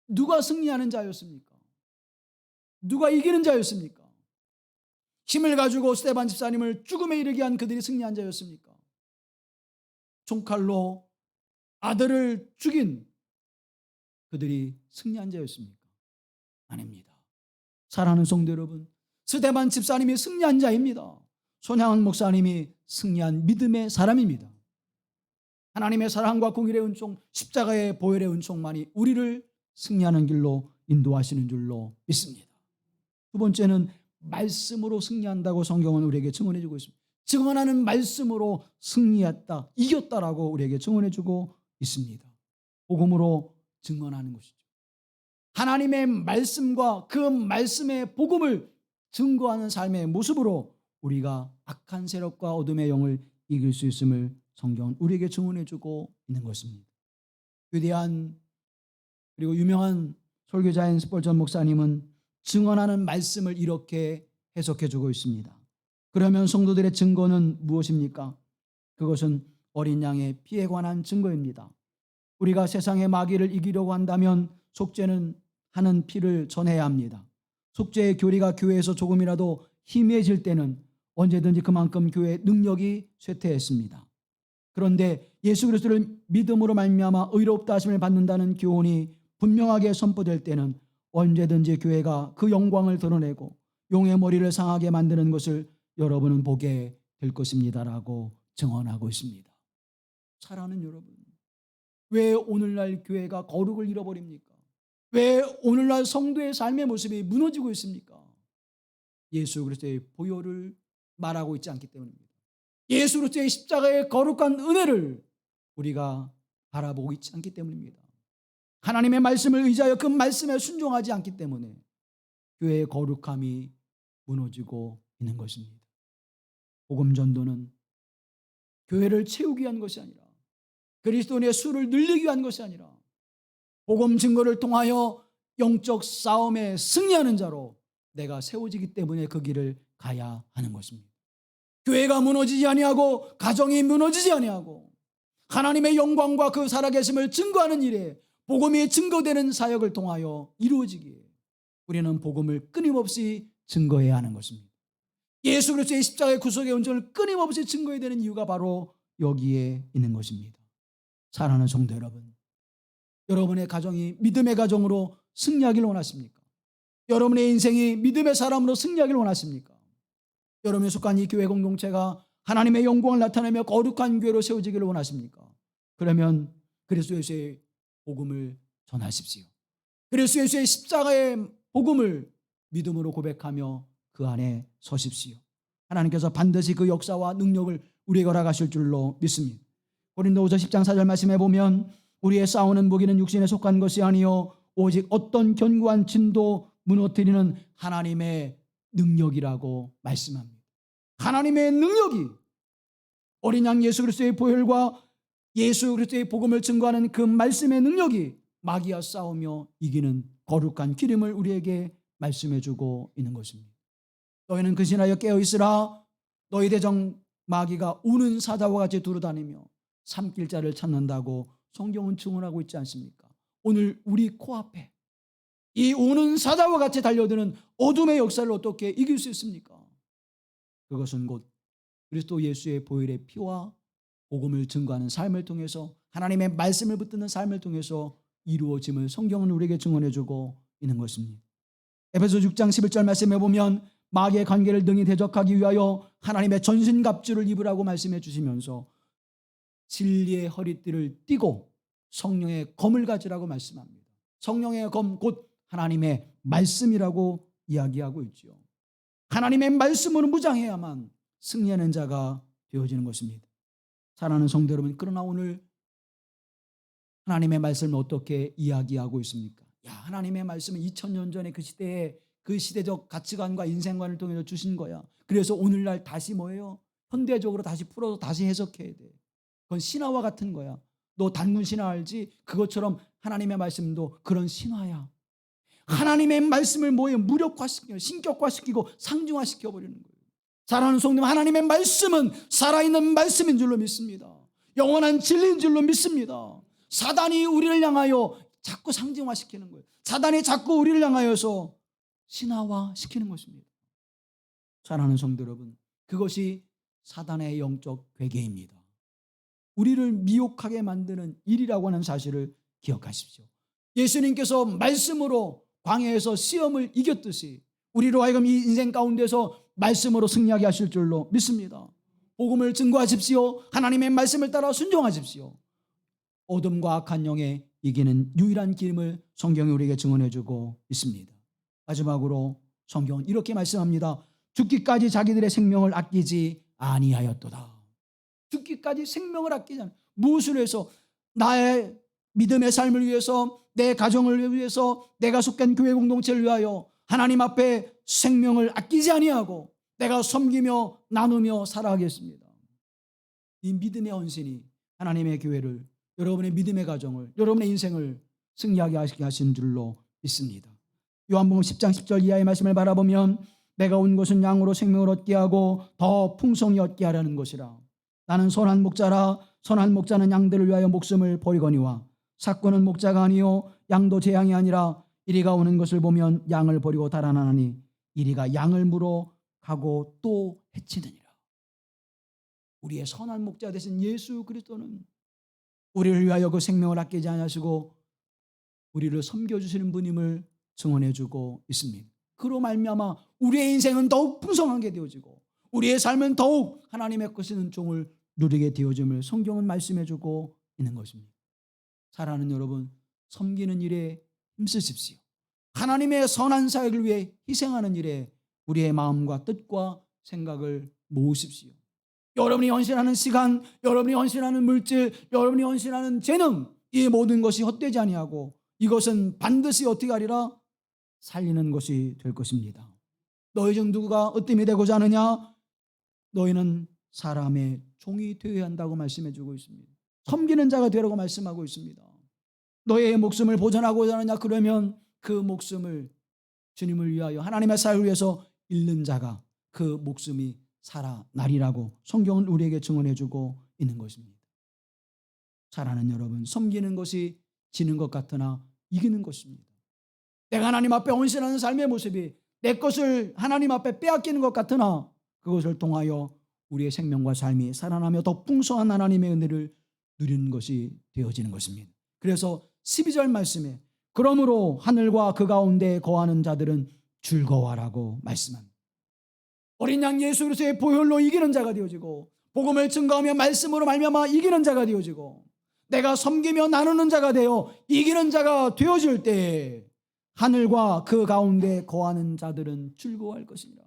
누가 승리하는 자였습니까? 누가 이기는 자였습니까? 힘을 가지고 스데반 집사님을 죽음에 이르게 한 그들이 승리한 자였습니까? 총칼로 아들을 죽인 그들이 승리한 자였습니까? 아닙니다. 사랑하는 성도 여러분, 스데반 집사님이 승리한 자입니다. 손양은 목사님이 승리한 믿음의 사람입니다. 하나님의 사랑과 공의의 은총, 십자가의 보혈의 은총만이 우리를 승리하는 길로 인도하시는 줄로 믿습니다. 두 번째는 말씀으로 승리한다고 성경은 우리에게 증언해주고 있습니다. 증언하는 말씀으로 승리했다, 이겼다라고 우리에게 증언해주고 있습니다. 복음으로 증언하는 것이죠. 하나님의 말씀과 그 말씀의 복음을 증거하는 삶의 모습으로 우리가 악한 세력과 어둠의 영을 이길 수 있음을 성경은 우리에게 증언해 주고 있는 것입니다. 위대한 그리고 유명한 설교자인 스펄전 목사님은 증언하는 말씀을 이렇게 해석해 주고 있습니다. 그러면 성도들의 증거는 무엇입니까? 그것은 어린 양의 피에 관한 증거입니다. 우리가 세상의 마귀를 이기려고 한다면 속죄는 하는 피를 전해야 합니다. 속죄의 교리가 교회에서 조금이라도 희미해질 때는 언제든지 그만큼 교회의 능력이 쇠퇴했습니다. 그런데 예수 그리스도를 믿음으로 말미암아 의롭다 하심을 받는다는 교훈이 분명하게 선포될 때는 언제든지 교회가 그 영광을 드러내고 용의 머리를 상하게 만드는 것을 여러분은 보게 될 것입니다라고 증언하고 있습니다. 사랑하는 여러분, 왜 오늘날 교회가 거룩을 잃어버립니까? 왜 오늘날 성도의 삶의 모습이 무너지고 있습니까? 예수 그리스도의 보혈을 말하고 있지 않기 때문입니다. 예수 그리스도의 십자가의 거룩한 은혜를 우리가 바라보고 있지 않기 때문입니다. 하나님의 말씀을 의지하여 그 말씀에 순종하지 않기 때문에 교회의 거룩함이 무너지고 있는 것입니다. 복음 전도는 교회를 채우기 위한 것이 아니라 그리스도인의 수를 늘리기 위한 것이 아니라 복음 증거를 통하여 영적 싸움에 승리하는 자로 내가 세워지기 때문에 그 길을 가야 하는 것입니다. 교회가 무너지지 아니하고 가정이 무너지지 아니하고 하나님의 영광과 그 살아계심을 증거하는 일에 복음이 증거되는 사역을 통하여 이루어지기에 우리는 복음을 끊임없이 증거해야 하는 것입니다. 예수 그리스도의 십자가의 구속의 온전을 끊임없이 증거해야 되는 이유가 바로 여기에 있는 것입니다. 사랑하는 성도 여러분, 여러분의 가정이 믿음의 가정으로 승리하기를 원하십니까? 여러분의 인생이 믿음의 사람으로 승리하기를 원하십니까? 여러분이 속한 이 교회 공동체가 하나님의 영광을 나타내며 거룩한 교회로 세워지기를 원하십니까? 그러면 그리스도 예수의 복음을 전하십시오. 그리스도 예수의 십자가의 복음을 믿음으로 고백하며 그 안에 서십시오. 하나님께서 반드시 그 역사와 능력을 우리에게 허락하실 줄로 믿습니다. 고린도후서 10장 4절 말씀해 보면 우리의 싸우는 무기는 육신에 속한 것이 아니요 오직 어떤 견고한 진도 무너뜨리는 하나님의 능력이라고 말씀합니다. 하나님의 능력이 어린 양 예수 그리스도의 보혈과 예수 그리스도의 복음을 증거하는 그 말씀의 능력이 마귀와 싸우며 이기는 거룩한 기름을 우리에게 말씀해 주고 있는 것입니다. 너희는 근신하여 깨어있으라. 너희 대적 마귀가 우는 사자와 같이 두루다니며 삼킬 자를 찾는다고 성경은 증언하고 있지 않습니까? 오늘 우리 코앞에 이 우는 사자와 같이 달려드는 어둠의 역사를 어떻게 이길 수 있습니까? 그것은 곧 그리스도 예수의 보혈의 피와 복음을 증거하는 삶을 통해서 하나님의 말씀을 붙드는 삶을 통해서 이루어짐을 성경은 우리에게 증언해주고 있는 것입니다. 에베소 6장 11절 말씀해 보면 마귀의 관계를 능히 대적하기 위하여 하나님의 전신갑주를 입으라고 말씀해 주시면서 진리의 허리띠를 띠고 성령의 검을 가지라고 말씀합니다. 성령의 검 곧 하나님의 말씀이라고 이야기하고 있죠. 하나님의 말씀으로 무장해야만 승리하는 자가 되어지는 것입니다. 사랑하는 성도 여러분, 그러나 오늘 하나님의 말씀을 어떻게 이야기하고 있습니까? 하나님의 말씀은 2000년 전에 그 시대에 그 시대적 가치관과 인생관을 통해서 주신 거야. 그래서 오늘날 다시 뭐예요? 현대적으로 다시 풀어서 다시 해석해야 돼. 그건 신화와 같은 거야. 너 단군 신화 알지? 그것처럼 하나님의 말씀도 그런 신화야. 하나님의 말씀을 뭐예요? 무력화시키고 신격화시키고 상중화시켜버리는 거예요. 사랑하는 성도, 하나님의 말씀은 살아있는 말씀인 줄로 믿습니다. 영원한 진리인 줄로 믿습니다. 사단이 우리를 향하여 자꾸 상징화시키는 거예요. 사단이 자꾸 우리를 향하여서 신화화시키는 것입니다. 사랑하는 성도 여러분, 그것이 사단의 영적 괴계입니다. 우리를 미혹하게 만드는 일이라고 하는 사실을 기억하십시오. 예수님께서 말씀으로 광야에서 시험을 이겼듯이 우리로 하여금 이 인생 가운데서 말씀으로 승리하게 하실 줄로 믿습니다. 복음을 증거하십시오. 하나님의 말씀을 따라 순종하십시오. 어둠과 악한 영에 이기는 유일한 길임을 성경이 우리에게 증언해주고 있습니다. 마지막으로 성경은 이렇게 말씀합니다. 죽기까지 자기들의 생명을 아끼지 아니하였도다. 죽기까지 생명을 아끼지 않아. 무엇을 위해서? 나의 믿음의 삶을 위해서, 내 가정을 위해서, 내가 속한 교회 공동체를 위하여 하나님 앞에 생명을 아끼지 아니하고 내가 섬기며 나누며 살아가겠습니다. 이 믿음의 헌신이 하나님의 교회를, 여러분의 믿음의 가정을, 여러분의 인생을 승리하게 하신 줄로 믿습니다. 요한복음 10장 10절 이하의 말씀을 바라보면 내가 온 것은 양으로 생명을 얻게 하고 더 풍성히 얻게 하려는 것이라. 나는 선한 목자라. 선한 목자는 양들을 위하여 목숨을 버리거니와 삭구는 목자가 아니요 양도 제 양이 아니라 이리가 오는 것을 보면 양을 버리고 달아나니 이리가 양을 물어 가고 또 해치느니라. 우리의 선한 목자 되신 예수 그리스도는 우리를 위하여 그 생명을 아끼지 아니하시고 우리를 섬겨주시는 분임을 증언해주고 있습니다. 그로 말미암아 우리의 인생은 더욱 풍성하게 되어지고 우리의 삶은 더욱 하나님의 것인 종을 누리게 되어짐을 성경은 말씀해주고 있는 것입니다. 사랑하는 여러분, 섬기는 일에 힘쓰십시오. 하나님의 선한 사역을 위해 희생하는 일에 우리의 마음과 뜻과 생각을 모으십시오. 여러분이 헌신하는 시간, 여러분이 헌신하는 물질, 여러분이 헌신하는 재능, 이 모든 것이 헛되지 아니하고 이것은 반드시 어떻게 하리라? 살리는 것이 될 것입니다. 너희 중 누구가 으뜸이 되고자 하느냐? 너희는 사람의 종이 되어야 한다고 말씀해주고 있습니다. 섬기는 자가 되라고 말씀하고 있습니다. 너의 목숨을 보존하고자 하느냐? 그러면 그 목숨을 주님을 위하여 하나님의 사역을 위해서 잃는 자가 그 목숨이 살아나리라고 성경은 우리에게 증언해주고 있는 것입니다. 사랑하는 여러분, 섬기는 것이 지는 것 같으나 이기는 것입니다. 내가 하나님 앞에 헌신하는 삶의 모습이 내 것을 하나님 앞에 빼앗기는 것 같으나 그것을 통하여 우리의 생명과 삶이 살아나며 더 풍성한 하나님의 은혜를 누리는 것이 되어지는 것입니다. 그래서 12절 말씀에 그러므로 하늘과 그 가운데 거하는 자들은 즐거워하라고 말씀합니다. 어린 양 예수 그리스도의 보혈로 이기는 자가 되어지고 복음을 증거하며 말씀으로 말미암아 이기는 자가 되어지고 내가 섬기며 나누는 자가 되어 이기는 자가 되어질 때 하늘과 그 가운데 거하는 자들은 즐거워할 것이니라.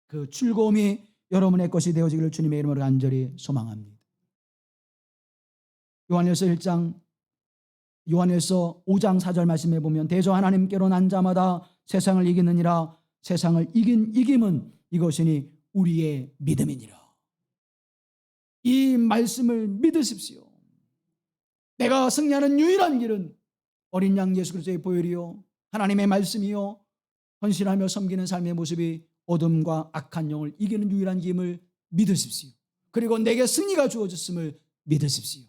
그 즐거움이 여러분의 것이 되어지기를 주님의 이름으로 간절히 소망합니다. 요한일서 5장 4절 말씀해 보면 대저 하나님께로 난 자마다 세상을 이기느니라. 세상을 이긴 이김은 이것이니 우리의 믿음이니라. 이 말씀을 믿으십시오. 내가 승리하는 유일한 길은 어린 양 예수 그리스도의 보혈이요 하나님의 말씀이요 헌신하며 섬기는 삶의 모습이 어둠과 악한 영을 이기는 유일한 길임을 믿으십시오. 그리고 내게 승리가 주어졌음을 믿으십시오.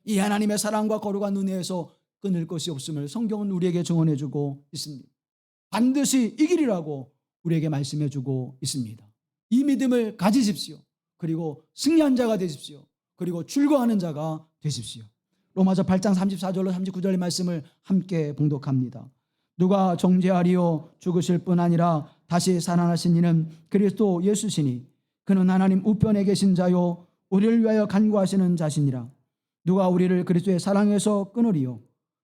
이 하나님의 사랑과 거룩한 은혜에서 끊을 것이 없음을 성경은 우리에게 증언해주고 있습니다. 반드시 이기리라고 우리에게 말씀해주고 있습니다. 이 믿음을 가지십시오. 그리고 승리한 자가 되십시오. 그리고 즐거워하는 자가 되십시오. 로마서 8장 34절로 39절의 말씀을 함께 봉독합니다. 누가 정죄하리요? 죽으실 뿐 아니라 다시 살아나신 이는 그리스도 예수시니 그는 하나님 우편에 계신 자요 우리를 위하여 간구하시는 자시니라. 누가 우리를 그리스도의 사랑에서 끊으리요?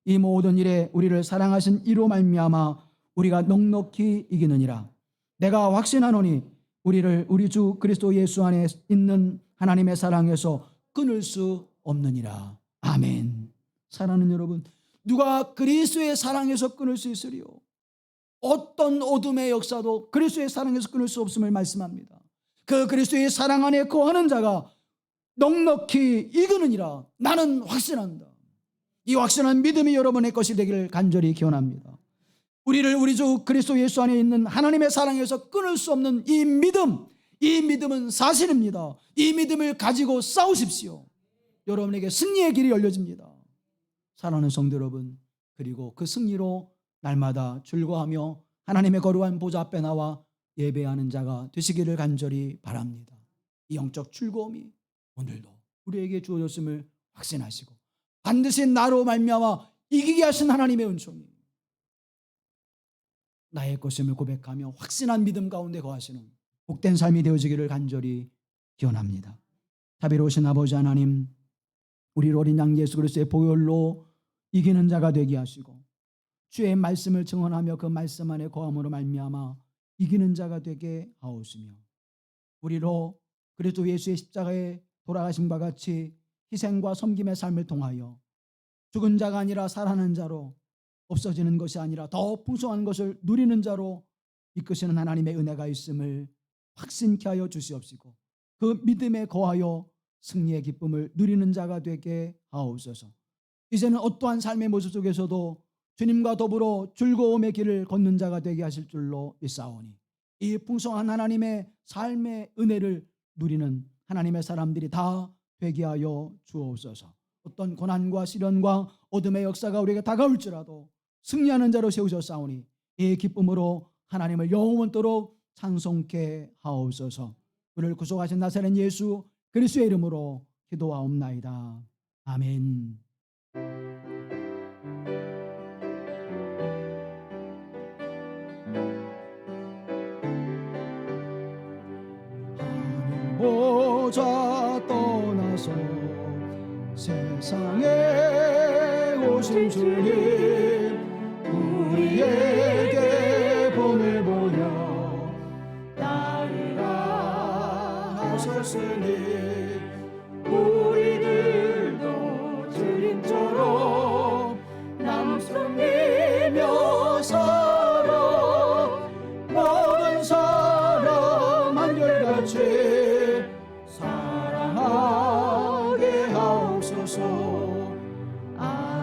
이 모든 일에 우리를 사랑하신 이로 말미암아 우리가 넉넉히 이기느니라. 내가 확신하노니 우리를 우리 주 그리스도 예수 안에 있는 하나님의 사랑에서 끊을 수 없느니라. 아멘. 사랑하는 여러분, 누가 그리스도의 사랑에서 끊을 수 있으리요? 어떤 어둠의 역사도 그리스도의 사랑에서 끊을 수 없음을 말씀합니다. 그 그리스도의 사랑 안에 거하는 자가 넉넉히 이기느니라. 나는 확신한다. 이 확신한 믿음이 여러분의 것이 되기를 간절히 기원합니다. 우리를 우리 주 그리스도 예수 안에 있는 하나님의 사랑에서 끊을 수 없는 이 믿음은 사실입니다. 이 믿음을 가지고 싸우십시오. 여러분에게 승리의 길이 열려집니다. 사랑하는 성도 여러분, 그리고 그 승리로 날마다 즐거워하며 하나님의 거룩한 보좌 앞에 나와 예배하는 자가 되시기를 간절히 바랍니다. 이 영적 즐거움이 오늘도 우리에게 주어졌음을 확신하시고 반드시 나로 말미암아 이기게 하신 하나님의 은총이 나의 것임을 고백하며 확신한 믿음 가운데 거하시는 복된 삶이 되어지기를 간절히 기원합니다. 자비로우신 아버지 하나님, 우리 어린 양 예수 그리스도의 보혈로 이기는 자가 되게 하시고 주의 말씀을 증언하며 그 말씀 안에 거함으로 말미암아 이기는 자가 되게 하옵시며 우리로 그리스도 예수의 십자가에 돌아가신 바 같이 희생과 섬김의 삶을 통하여 죽은 자가 아니라 살아나는 자로 없어지는 것이 아니라 더 풍성한 것을 누리는 자로 이끄시는 하나님의 은혜가 있음을 확신케 하여 주시옵시고 그 믿음에 거하여 승리의 기쁨을 누리는 자가 되게 하옵소서. 이제는 어떠한 삶의 모습 속에서도 주님과 더불어 즐거움의 길을 걷는 자가 되게 하실 줄로 믿사오니 이 풍성한 하나님의 삶의 은혜를 누리는 하나님의 사람들이 다 되게 하여 주옵소서. 어떤 고난과 시련과 어둠의 역사가 우리에게 다가올지라도 승리하는 자로 세우셨사오니 이 기쁨으로 하나님을 영원토록 찬송케 하옵소서. 우리를 구속하신 나사렛 예수 그리스도의 이름으로 기도하옵나이다. 아멘. 하늘 보좌 떠나서 세상에 오신 주님 우리에게